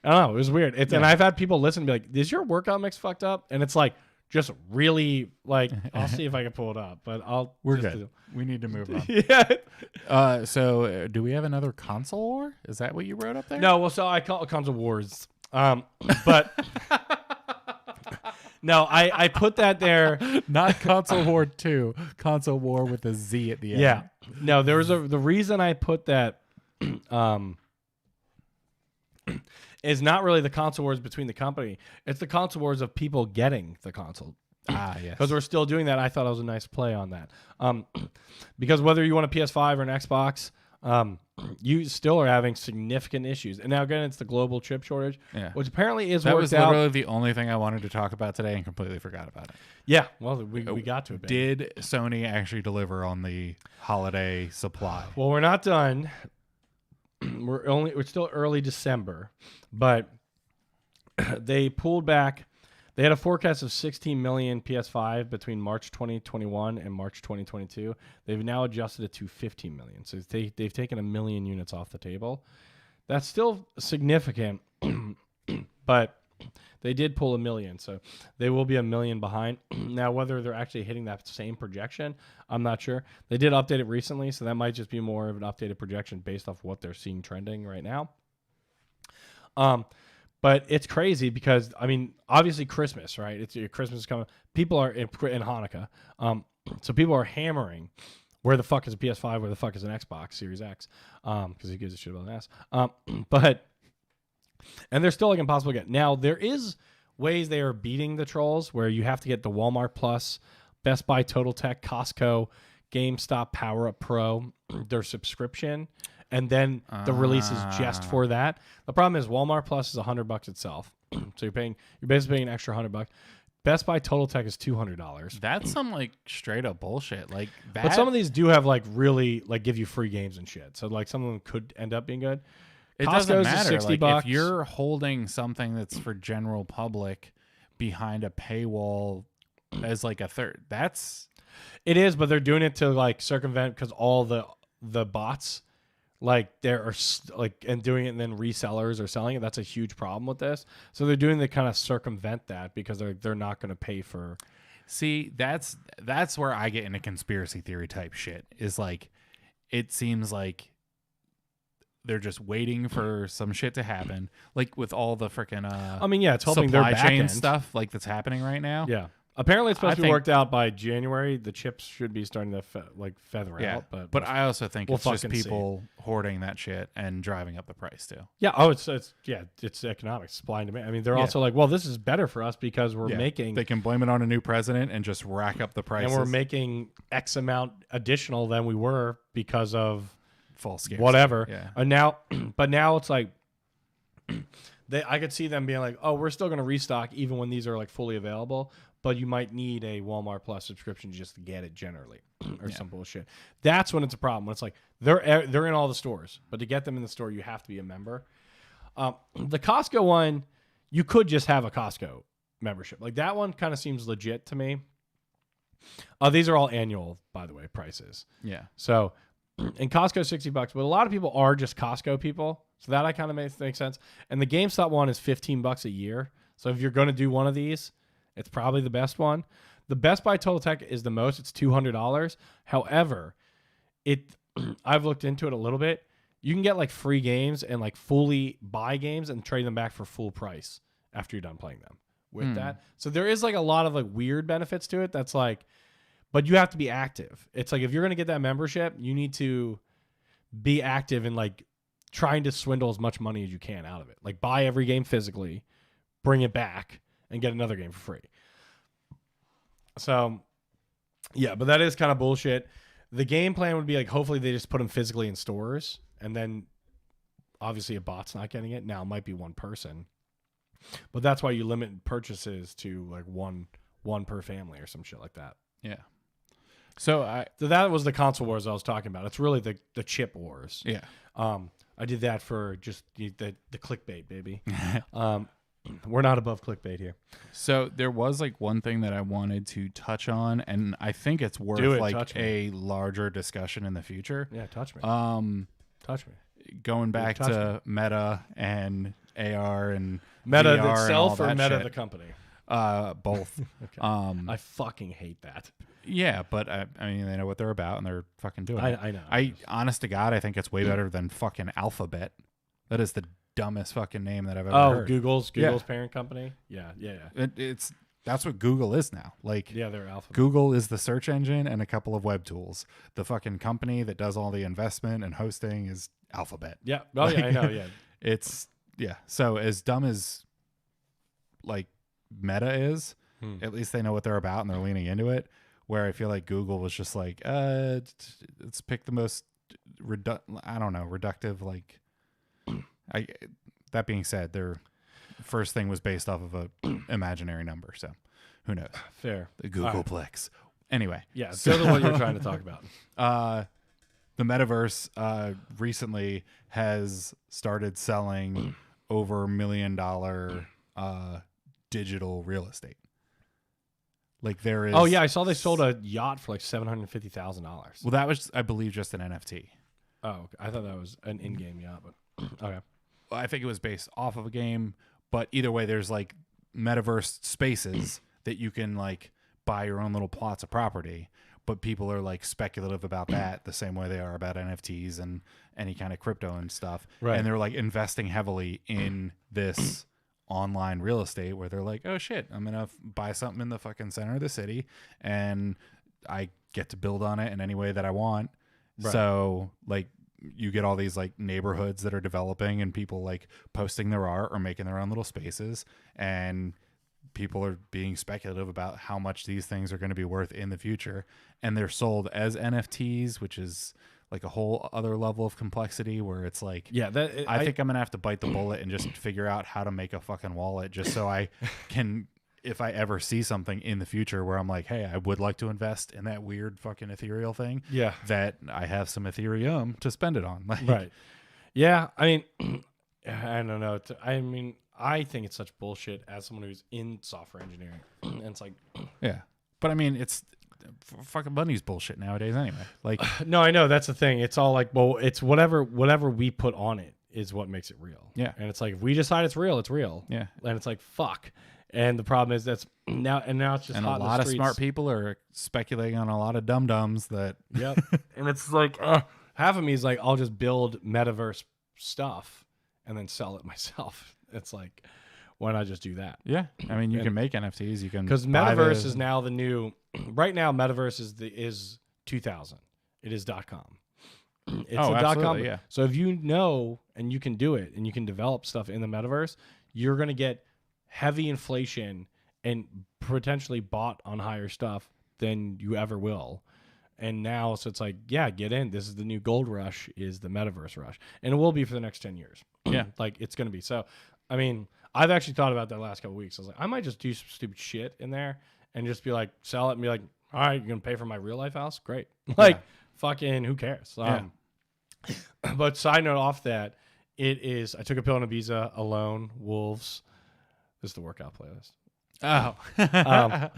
Speaker 1: I don't know. It was weird. And I've had people listen and be like, "Is your workout mix fucked up?" And it's like, just really like I'll see if I can pull it up, but
Speaker 2: we're good. We need to move on.
Speaker 1: Yeah.
Speaker 2: So do we have another console war? Is that what you wrote up there?
Speaker 1: No. Well, so I call it console wars. But no, I put that there.
Speaker 2: Not console war 2. Console war with a Z at the end.
Speaker 1: Yeah. No, there was the reason I put that. Is not really the console wars between the company. It's the console wars of people getting the console.
Speaker 2: Yes.
Speaker 1: Because we're still doing that. I thought it was a nice play on that. Because whether you want a PS5 or an Xbox, you still are having significant issues. And now again, it's the global chip shortage, which apparently is worked out.
Speaker 2: That was literally the only thing I wanted to talk about today and completely forgot about it.
Speaker 1: Yeah, well, we got to it.
Speaker 2: Did Sony actually deliver on the holiday supply?
Speaker 1: Well, we're not done. We're still early December, but they pulled back. They had a forecast of 16 million PS5 between March 2021 and March 2022. They've now adjusted it to 15 million. So they've taken 1 million units off the table. That's still significant, but they did pull 1 million. So they will be 1 million behind. Now, whether they're actually hitting that same projection, I'm not sure. They did update it recently, so that might just be more of an updated projection based off what they're seeing trending right now. But it's crazy because, I mean, obviously Christmas, right? Christmas is coming. People are in Hanukkah. So people are hammering, where the fuck is a PS5? Where the fuck is an Xbox Series X? Because he gives a shit about an ass. And they're still like impossible to get. Now, there is ways they are beating the trolls where you have to get the Walmart Plus, Best Buy Total Tech, Costco, GameStop Power Up Pro, their subscription, and then the release is just for that. The problem is Walmart Plus is $100 itself. So you're basically paying an extra $100. Best Buy Total Tech is $200.
Speaker 2: That's some like straight up bullshit. Like that.
Speaker 1: But some of these do have like really like give you free games and shit. So like some of them could end up being good.
Speaker 2: It
Speaker 1: Costco's
Speaker 2: doesn't matter.
Speaker 1: $60.
Speaker 2: Like, if you're holding something that's for general public behind a paywall as like a third,
Speaker 1: it is, but they're doing it to like circumvent because all the bots like there are like and doing it and then resellers are selling it. That's a huge problem with this. So they're doing to kind of circumvent that because they're not going to pay for.
Speaker 2: See, that's where I get into conspiracy theory type shit. Is like it seems like they're just waiting for some shit to happen, like with all the freaking
Speaker 1: it's helping
Speaker 2: supply
Speaker 1: their
Speaker 2: chain
Speaker 1: back-end
Speaker 2: stuff like that's happening right now.
Speaker 1: Yeah, apparently it's supposed to be worked out by January. The chips should be starting to feather out. But
Speaker 2: I also think it's just people hoarding that shit and driving up the price too.
Speaker 1: Yeah. Oh, it's economics, supply and demand. I mean, they're also like, well, this is better for us because we're making.
Speaker 2: They can blame it on a new president and just rack up the prices.
Speaker 1: And we're making X amount additional than we were because of
Speaker 2: false scarcity.
Speaker 1: Whatever.
Speaker 2: Yeah.
Speaker 1: And now it's like I could see them being like, oh, we're still going to restock even when these are like fully available, but you might need a Walmart Plus subscription just to get it generally or some bullshit. That's when it's a problem. When it's like they're in all the stores, but to get them in the store, you have to be a member. The Costco one, you could just have a Costco membership. Like that one kind of seems legit to me. These are all annual, by the way, prices.
Speaker 2: Yeah.
Speaker 1: So and Costco's $60, but a lot of people are just Costco people. So that I kind of makes sense. And the GameStop one is $15 a year. So if you're going to do one of these, it's probably the best one. The Best Buy Total Tech is the most. It's $200. However, I've looked into it a little bit. You can get like free games and like fully buy games and trade them back for full price after you're done playing them with that. So there is like a lot of like weird benefits to it. That's like, but you have to be active. It's like if you're going to get that membership, you need to be active in like trying to swindle as much money as you can out of it. Like buy every game physically, bring it back, and get another game for free. So, yeah, but that is kind of bullshit. The game plan would be like hopefully they just put them physically in stores, and then obviously a bot's not getting it. Now it might be one person, but that's why you limit purchases to like one per family or some shit like that.
Speaker 2: Yeah. So
Speaker 1: that was the console wars I was talking about. It's really the chip wars.
Speaker 2: Yeah.
Speaker 1: I did that for just the clickbait, baby. We're not above clickbait here.
Speaker 2: So there was like one thing that I wanted to touch on, and I think it's worth like a larger discussion in the future.
Speaker 1: Yeah, touch me. Touch me.
Speaker 2: Going back to Meta and AR and
Speaker 1: Meta
Speaker 2: VR
Speaker 1: itself
Speaker 2: and all
Speaker 1: or
Speaker 2: that
Speaker 1: Meta
Speaker 2: shit.
Speaker 1: the company?
Speaker 2: Both.
Speaker 1: Okay. I fucking hate that.
Speaker 2: Yeah, but I mean, they know what they're about and they're fucking doing it.
Speaker 1: I know.
Speaker 2: Honest to God, I think it's way better than fucking Alphabet. That is the dumbest fucking name that I've ever heard.
Speaker 1: Google's parent company. Yeah.
Speaker 2: That's what Google is now. Like,
Speaker 1: yeah, they're Alphabet.
Speaker 2: Google is the search engine and a couple of web tools. The fucking company that does all the investment and hosting is Alphabet.
Speaker 1: Yeah. Oh yeah, I know. Yeah.
Speaker 2: So as dumb as like Meta is, at least they know what they're about and they're leaning into it. Where I feel like Google was just like, let's pick the most reductive. Like, that being said, their first thing was based off of a imaginary number, so who knows?
Speaker 1: Fair.
Speaker 2: The Googleplex. Anyway,
Speaker 1: yeah. So what you're trying to talk about.
Speaker 2: The metaverse recently has started selling over $1 million digital real estate. Like there is.
Speaker 1: Oh yeah, I saw they sold a yacht for like $750,000.
Speaker 2: Well, that was, I believe, just an NFT.
Speaker 1: Oh, okay. I thought that was an in-game yacht, but okay.
Speaker 2: Well, I think it was based off of a game, but either way, there's like metaverse spaces that you can like buy your own little plots of property. But people are like speculative about that the same way they are about NFTs and any kind of crypto and stuff.
Speaker 1: Right.
Speaker 2: And they're like investing heavily in this online real estate where they're like, oh shit, I'm gonna buy something in the fucking center of the city and I get to build on it in any way that I want. Right. So like you get all these like neighborhoods that are developing and people like posting their art or making their own little spaces, and people are being speculative about how much these things are going to be worth in the future, and they're sold as NFTs, which is like a whole other level of complexity where it's like,
Speaker 1: yeah,
Speaker 2: I think I'm going to have to bite the bullet and just figure out how to make a fucking wallet just so I can, if I ever see something in the future where I'm like, hey, I would like to invest in that weird fucking ethereal thing.
Speaker 1: Yeah.
Speaker 2: That I have some Ethereum to spend it on. Like,
Speaker 1: right. Yeah. I mean, I don't know. I think it's such bullshit as someone who's in software engineering. And it's like,
Speaker 2: yeah. But I mean, it's fucking money's bullshit nowadays anyway. Like,
Speaker 1: no, I know that's the thing. It's all like, well, it's whatever we put on it is what makes it real.
Speaker 2: Yeah.
Speaker 1: And it's like, if we decide it's real, it's real.
Speaker 2: Yeah.
Speaker 1: And it's like, fuck. And the problem is that's now it's just
Speaker 2: and
Speaker 1: hot
Speaker 2: a lot
Speaker 1: in the
Speaker 2: of smart people are speculating on a lot of dum-dums that.
Speaker 1: Yep. And it's like, half of me is like, I'll just build metaverse stuff and then sell it myself. It's like, why not just do that?
Speaker 2: Yeah. I mean, you can make NFTs. You can,
Speaker 1: because metaverse is now the new, right now, metaverse is 2000. It is .com. It's a .com.
Speaker 2: Yeah.
Speaker 1: So if you know and you can do it and you can develop stuff in the metaverse, you're going to get heavy inflation and potentially bought on higher stuff than you ever will. And now, so it's like, yeah, get in. This is the new gold rush, is the metaverse rush. And it will be for the next 10 years.
Speaker 2: Yeah.
Speaker 1: Like, it's going to be. So, I mean, I've actually thought about that last couple of weeks. I was like, I might just do some stupid shit in there and just be like, sell it and be like, all right, you're going to pay for my real life house? Great. Like, fucking who cares? But side note off that, it is, I took a pill and Ibiza, Alone, Wolves. This is the workout playlist.
Speaker 2: Oh.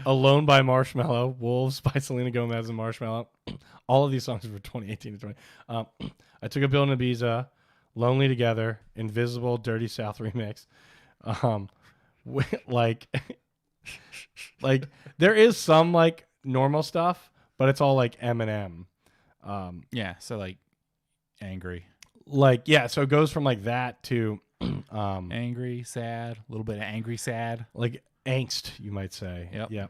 Speaker 1: Alone by Marshmello, Wolves by Selena Gomez and Marshmello. all of these songs are from 2018 to 20. I Took a Bill in Ibiza, Lonely Together, Invisible, Dirty South remix. Like, like there is some like normal stuff, but it's all like Eminem.
Speaker 2: Yeah, so like angry.
Speaker 1: Like, yeah, so it goes from like that to
Speaker 2: angry, sad, a little bit of angry, sad.
Speaker 1: Like angst, you might say.
Speaker 2: Yep.
Speaker 1: Yeah.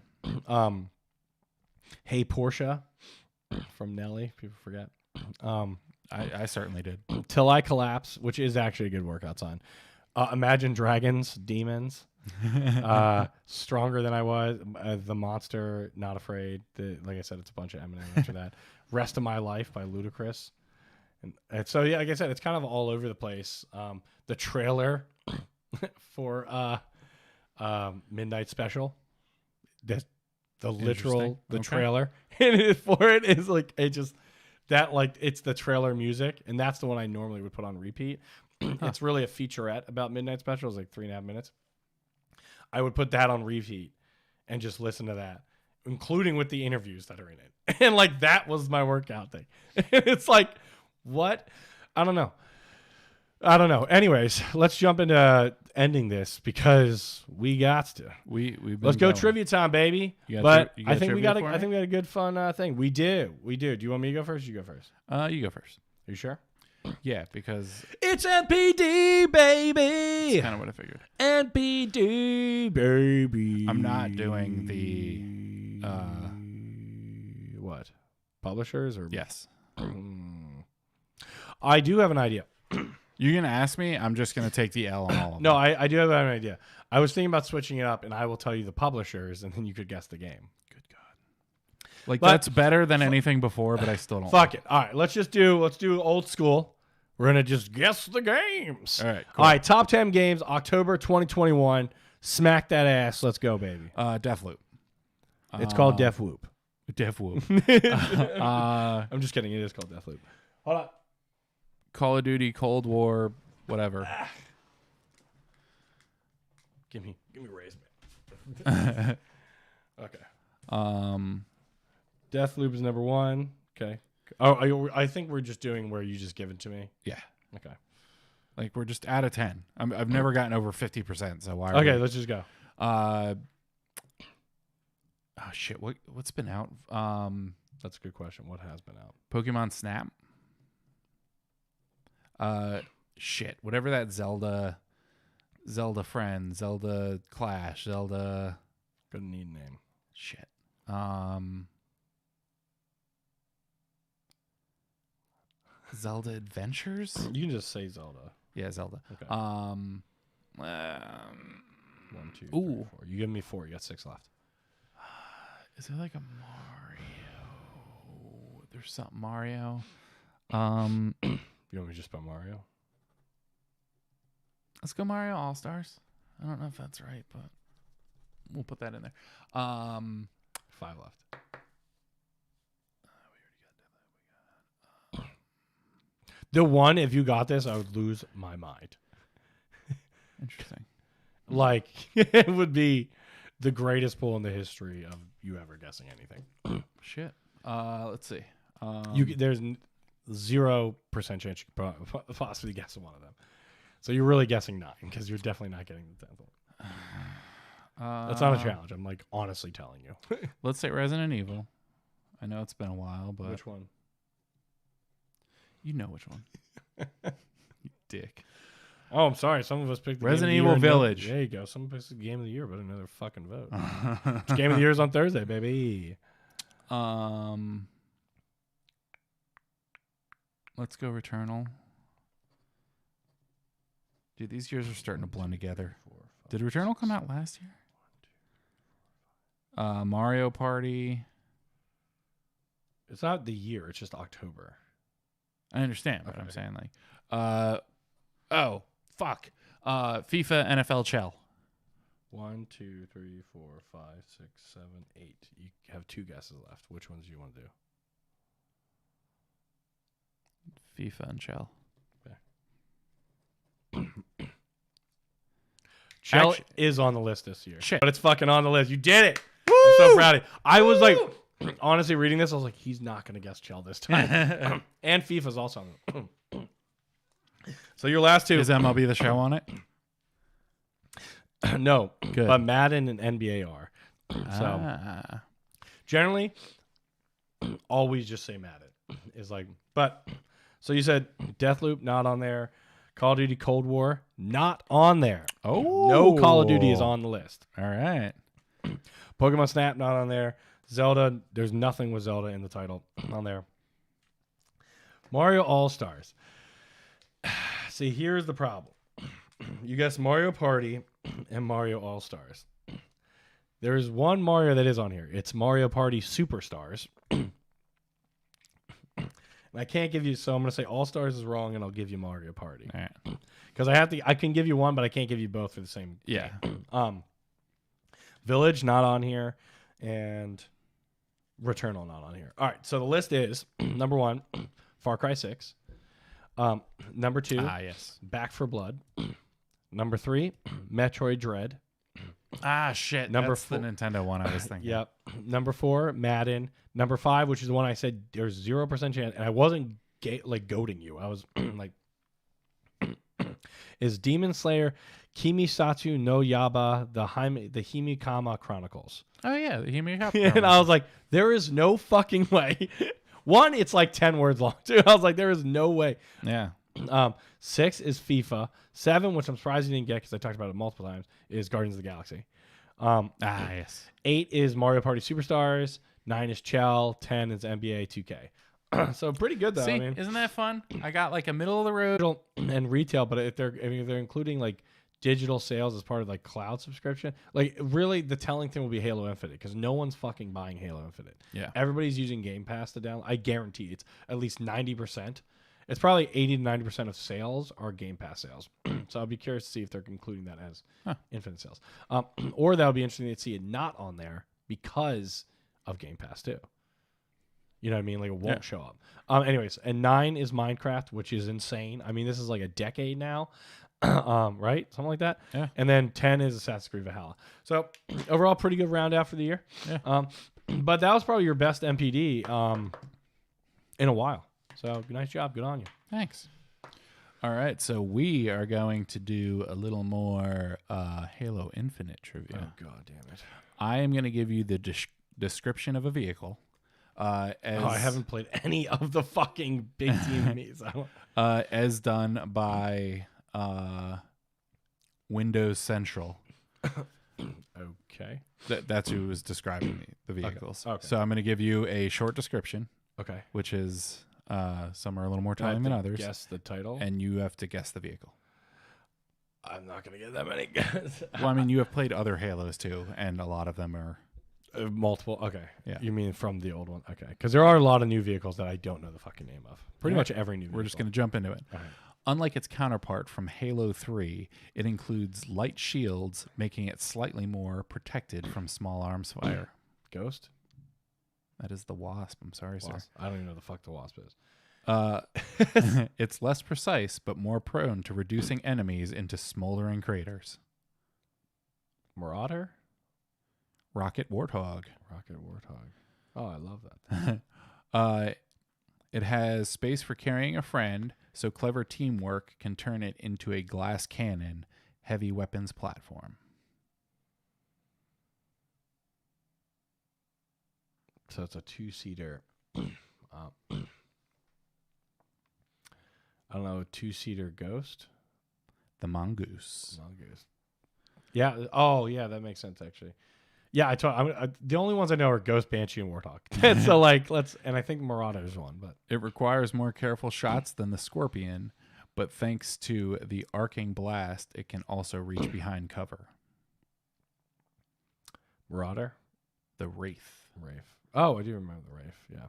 Speaker 1: Hey Portia from Nelly, people forget.
Speaker 2: I certainly did.
Speaker 1: Till I Collapse, which is actually a good workout song. Imagine Dragons, Demons. Stronger Than I Was, The Monster, Not Afraid. Like I said, it's a bunch of Eminem after that. Rest of My Life by Ludacris. And so, yeah, like I said, it's kind of all over the place. The trailer for Midnight Special, the literal, the trailer for it is like, it just, that like, it's the trailer music. And that's the one I normally would put on repeat. It's really a featurette about Midnight Special. It's like 3.5 minutes. I would put that on repeat and just listen to that, including with the interviews that are in it. And like, that was my workout thing. It's like, what? I don't know. Anyways, let's jump into ending this because we got to.
Speaker 2: Let's
Speaker 1: go trivia time, baby. I think we got a good fun thing. We do. Do you want me to go first? You go first.
Speaker 2: You go first.
Speaker 1: Are you sure?
Speaker 2: Yeah, because
Speaker 1: it's NPD, baby.
Speaker 2: That's kind of what I figured.
Speaker 1: NPD, baby.
Speaker 2: I'm not doing the
Speaker 1: what? Publishers or
Speaker 2: yes.
Speaker 1: I do have an idea.
Speaker 2: You're gonna ask me. I'm just gonna take the L on all of them.
Speaker 1: No, I do have an idea. I was thinking about switching it up, and I will tell you the publishers, and then you could guess the game.
Speaker 2: Good God. That's better than anything before, but I still don't.
Speaker 1: Fuck it. All right, let's do old school. We're gonna just guess the games.
Speaker 2: All right. Cool.
Speaker 1: All right. Top 10 games, October 2021. Smack that ass. Let's go, baby.
Speaker 2: Deathloop.
Speaker 1: It's called Death Whoop.
Speaker 2: Death Whoop.
Speaker 1: I'm just kidding. It is called Deathloop. Hold on.
Speaker 2: Call of Duty, Cold War, whatever.
Speaker 1: Give me raise, man. Okay. Deathloop is number 1. Okay. Oh, I think we're just doing where you just give it to me.
Speaker 2: Yeah.
Speaker 1: Okay.
Speaker 2: Like we're just out of 10. I've never gotten over 50%. So why?
Speaker 1: Okay, let's just go.
Speaker 2: Oh shit! What's been out?
Speaker 1: That's a good question. What has been out?
Speaker 2: Pokemon Snap. Shit. Whatever that Zelda friend, Zelda Clash, Zelda.
Speaker 1: Gonna need a name.
Speaker 2: Shit. Zelda Adventures?
Speaker 1: You can just say Zelda.
Speaker 2: Yeah, Zelda.
Speaker 1: Okay.
Speaker 2: 1,
Speaker 1: 2, 3, 4. You give me 4. You got 6 left.
Speaker 2: Is there like a Mario? There's something Mario.
Speaker 1: You want me to just put Mario?
Speaker 2: Let's go Mario All-Stars. I don't know if that's right, but we'll put that in there.
Speaker 1: 5 left. The one, if you got this, I would lose my mind.
Speaker 2: Interesting.
Speaker 1: Like, it would be the greatest pull in the history of you ever guessing anything.
Speaker 2: Shit. Let's see.
Speaker 1: There's 0% chance you could possibly guess one of them. So you're really guessing 9 because you're definitely not getting the 10th one. That's not a challenge. I'm like honestly telling you.
Speaker 2: Let's say Resident Evil. I know it's been a while, but
Speaker 1: which one?
Speaker 2: You know which one. You dick.
Speaker 1: Oh, I'm sorry. Some of us picked the
Speaker 2: Resident
Speaker 1: Game of the
Speaker 2: Evil
Speaker 1: Year.
Speaker 2: Village.
Speaker 1: There you go. Someone picked the Game of the Year, but another fucking vote. Game of the Year is on Thursday, baby.
Speaker 2: Let's go Returnal. Dude, these years are starting to blend together. Did Returnal come out last year? Mario Party.
Speaker 1: It's not the year. It's just October.
Speaker 2: I understand, but I'm saying like, oh fuck, FIFA NFL Chell.
Speaker 1: 1, 2, 3, 4, 5, 6, 7, 8. You have 2 guesses left. Which ones do you want to do?
Speaker 2: FIFA and Chell.
Speaker 1: Okay. Chell is on the list this year,
Speaker 2: shit.
Speaker 1: But it's fucking on the list. You did it. Woo! I'm so proud of you. I was like, honestly, reading this, I was like, he's not going to guess Chell this time. And FIFA's also on it. So your last two.
Speaker 2: Is MLB The Show on it?
Speaker 1: No.
Speaker 2: Good.
Speaker 1: But Madden and NBA are. So generally, always just say Madden. Is like, but so you said Deathloop, not on there. Call of Duty Cold War, not on there.
Speaker 2: Oh.
Speaker 1: No Call of Duty is on the list.
Speaker 2: All right.
Speaker 1: Pokemon Snap, not on there. Zelda, there's nothing with Zelda in the title on there. Mario All-Stars. See, here's the problem. You guessed Mario Party and Mario All-Stars. There is one Mario that is on here. It's Mario Party Superstars. And I can't give you, so I'm going to say All-Stars is wrong, and I'll give you Mario Party.
Speaker 2: All right.
Speaker 1: Because I can give you one, but I can't give you both for the same.
Speaker 2: Yeah.
Speaker 1: Village, not on here. And Returnal, not on here. All right, so the list is, number 1, Far Cry 6. Number 2,
Speaker 2: yes.
Speaker 1: Back 4 Blood. Number 3, Metroid Dread.
Speaker 2: Shit.
Speaker 1: Number
Speaker 2: That's the Nintendo one I was thinking.
Speaker 1: Yep. Number 4, Madden. Number 5, which is the one I said there's 0% chance, and I wasn't goading you. I was like, is Demon Slayer Kimisatsu no Yaba the Himikama Chronicles.
Speaker 2: Oh yeah, the Himikama Chronicles.
Speaker 1: And I was like, there is no fucking way. 1, it's like 10 words long. 2, I was like, there is no way.
Speaker 2: Yeah.
Speaker 1: 6 is FIFA. 7, which I'm surprised you didn't get because I talked about it multiple times, is Guardians of the Galaxy.
Speaker 2: Yes.
Speaker 1: 8 is Mario Party Superstars. 9 is Chell. 10 is NBA 2K. So pretty good though.
Speaker 2: See,
Speaker 1: I mean,
Speaker 2: isn't that fun? I got like a middle of the road
Speaker 1: and retail, but if they're including like digital sales as part of like cloud subscription, like really the telling thing will be Halo Infinite because no one's fucking buying Halo Infinite.
Speaker 2: Yeah,
Speaker 1: everybody's using Game Pass to download. I guarantee it's at least 90%. It's probably 80 to 90% of sales are Game Pass sales. So I'll be curious to see if they're including that as Infinite sales. Or that would be interesting to see it not on there because of Game Pass too. You know what I mean? Like it won't show up. Anyways, and 9 is Minecraft, which is insane. I mean, this is like a decade now. Right? Something like that.
Speaker 2: Yeah.
Speaker 1: And then 10 is Assassin's Creed Valhalla. So overall, pretty good round out for the year.
Speaker 2: Yeah.
Speaker 1: But that was probably your best MPD in a while. So nice job. Good on you.
Speaker 2: Thanks. All right. So we are going to do a little more Halo Infinite trivia.
Speaker 1: Oh, God damn it.
Speaker 2: I am going to give you the description of a vehicle.
Speaker 1: I haven't played any of the fucking big team meets.
Speaker 2: As done by Windows Central.
Speaker 1: Okay.
Speaker 2: That's who was describing the vehicles.
Speaker 1: Okay.
Speaker 2: So I'm going to give you a short description.
Speaker 1: Okay.
Speaker 2: Which is some are a little more time than others.
Speaker 1: Guess the title.
Speaker 2: And you have to guess the vehicle.
Speaker 1: I'm not going to get that many guesses.
Speaker 2: Well, I mean, you have played other Halos too, and a lot of them are
Speaker 1: multiple. Okay.
Speaker 2: Yeah.
Speaker 1: You mean from the old one? Okay. Because there are a lot of new vehicles that I don't know the fucking name of. Pretty much every new vehicle.
Speaker 2: We're just going to jump into it.
Speaker 1: All right.
Speaker 2: Unlike its counterpart from Halo 3, it includes light shields, making it slightly more protected from small arms fire.
Speaker 1: Ghost?
Speaker 2: That is the Wasp. I'm sorry,
Speaker 1: Wasp.
Speaker 2: sir.
Speaker 1: I don't even know the fuck the Wasp is.
Speaker 2: It's less precise, but more prone to reducing enemies into smoldering craters.
Speaker 1: Marauder?
Speaker 2: Rocket Warthog.
Speaker 1: Rocket Warthog. Oh, I love that.
Speaker 2: It has space for carrying a friend, so clever teamwork can turn it into a glass cannon, heavy weapons platform.
Speaker 1: So it's a 2-seater. I don't know, a 2-seater Ghost?
Speaker 2: The Mongoose.
Speaker 1: Mongoose. Yeah. Oh, yeah, that makes sense, actually. Yeah, the only ones I know are Ghost, Banshee, and Warthog. So, and I think Marauder's one, but.
Speaker 2: It requires more careful shots than the Scorpion, but thanks to the arcing blast, it can also reach behind cover.
Speaker 1: Marauder?
Speaker 2: The Wraith.
Speaker 1: Oh, I do remember the Wraith, yeah.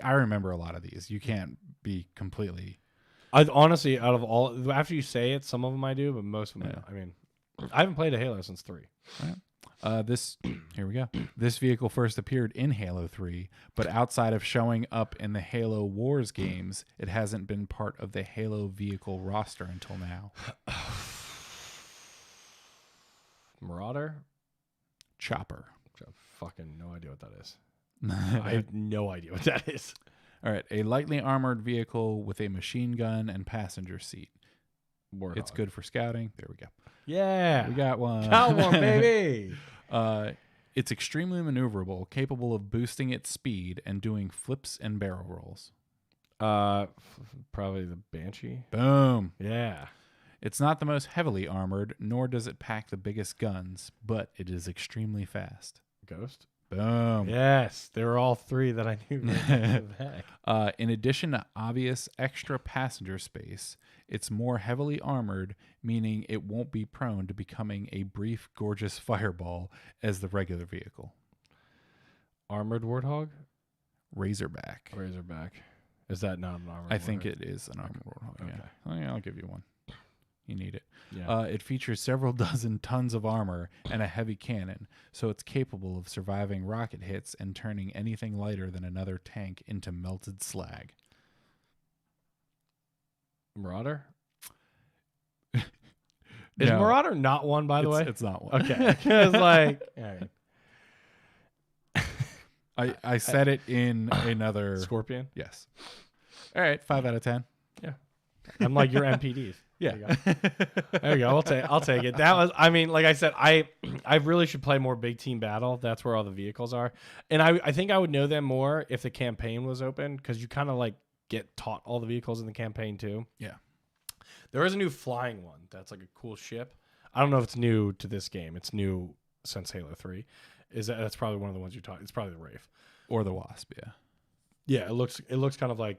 Speaker 2: I remember a lot of these. You can't be completely.
Speaker 1: I honestly, out of all, after you say it, some of them I do, but most of them, I mean, I haven't played a Halo since 3.
Speaker 2: Right. Here we go. This vehicle first appeared in Halo 3, but outside of showing up in the Halo Wars games, it hasn't been part of the Halo vehicle roster until now.
Speaker 1: Marauder?
Speaker 2: Chopper.
Speaker 1: Fucking no idea what that is. I have no idea what that is.
Speaker 2: All right, a lightly armored vehicle with a machine gun and passenger seat.
Speaker 1: Warthog.
Speaker 2: It's good for scouting. There we go.
Speaker 1: Yeah.
Speaker 2: We got one.
Speaker 1: Got one, baby.
Speaker 2: It's extremely maneuverable, capable of boosting its speed and doing flips and barrel rolls.
Speaker 1: Probably the Banshee.
Speaker 2: Boom.
Speaker 1: Yeah.
Speaker 2: It's not the most heavily armored, nor does it pack the biggest guns, but it is extremely fast.
Speaker 1: Ghost.
Speaker 2: Boom.
Speaker 1: Yes, there were all three that I knew.
Speaker 2: In addition to obvious extra passenger space, it's more heavily armored, meaning it won't be prone to becoming a brief, gorgeous fireball as the regular vehicle.
Speaker 1: Armored Warthog?
Speaker 2: Razorback.
Speaker 1: Is that not an armored
Speaker 2: I think it is an armored Warthog.
Speaker 1: Okay.
Speaker 2: Yeah. I'll give you one. You need it.
Speaker 1: Yeah.
Speaker 2: It features several dozen tons of armor and a heavy cannon, so it's capable of surviving rocket hits and turning anything lighter than another tank into melted slag.
Speaker 1: Marauder?
Speaker 2: No,
Speaker 1: Is Marauder not one, by the way?
Speaker 2: It's not one.
Speaker 1: Okay. It's like... All right.
Speaker 2: I said it in another...
Speaker 1: Scorpion?
Speaker 2: Yes. All right, 5 out of 10.
Speaker 1: Yeah. I'm like your MPDs.
Speaker 2: Yeah.
Speaker 1: There you go. I'll take it. That was, I mean, like I said, I really should play more big team battle. That's where all the vehicles are. And I think I would know them more if the campaign was open, because you kind of like get taught all the vehicles in the campaign too.
Speaker 2: Yeah.
Speaker 1: There is a new flying one that's like a cool ship. I don't know if it's new to this game. It's new since Halo 3. That's probably one of the ones you're talking. It's probably the Wraith.
Speaker 2: Or the Wasp, yeah.
Speaker 1: Yeah, it looks kind of like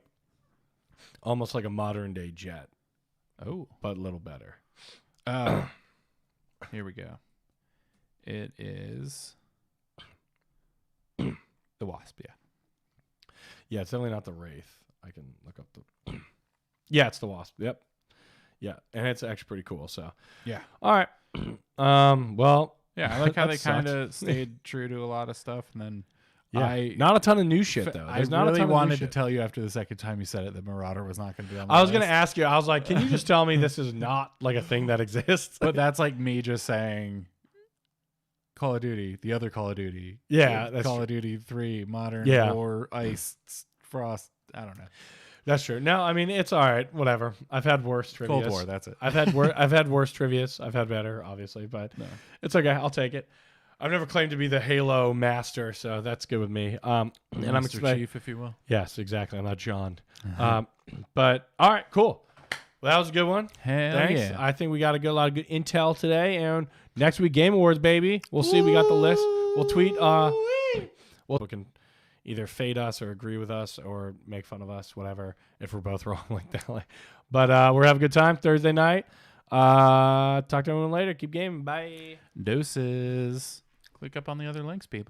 Speaker 1: almost like a modern day jet.
Speaker 2: Oh.
Speaker 1: But a little better.
Speaker 2: Here we go. It is the Wasp, yeah.
Speaker 1: Yeah, it's definitely not the Wraith. I can look up the... Yeah, it's the Wasp. Yep. Yeah, and it's actually pretty cool, so...
Speaker 2: Yeah.
Speaker 1: All right. Well...
Speaker 2: Yeah, I like how they kind of stayed true to a lot of stuff, and then...
Speaker 1: Yeah, not a ton of new shit, though.
Speaker 2: There's not really a ton wanted to tell you after the second time you said it that Marauder was not going to be on the
Speaker 1: I was
Speaker 2: list.
Speaker 1: going to ask you. I was like, can you just tell me this is not like a thing that exists?
Speaker 2: But that's like me just saying Call of Duty, the other Call of Duty.
Speaker 1: Yeah, that's
Speaker 2: Call
Speaker 1: true.
Speaker 2: of Duty 3, Modern War, Ice, Frost. I don't know.
Speaker 1: That's true. No, I mean, it's all right. Whatever. I've had worse trivia.
Speaker 2: Cold War, that's it.
Speaker 1: I've had worse trivias. I've had better, obviously, but it's okay. I'll take it. I've never claimed to be the Halo master, so that's good with me. And I'm
Speaker 2: Chief, if you will.
Speaker 1: Yes, exactly. I'm not John. But all right, cool. Well, that was a good one.
Speaker 2: Hell
Speaker 1: Thanks.
Speaker 2: yeah.
Speaker 1: I think we got a lot of good intel today. And next week, Game Awards, baby. We'll see. We got the list. We'll tweet. We can either fade us or agree with us or make fun of us, whatever, if we're both wrong like that. But we're having a good time Thursday night. Talk to everyone later. Keep gaming. Bye.
Speaker 2: Doses. Click up on the other links, people.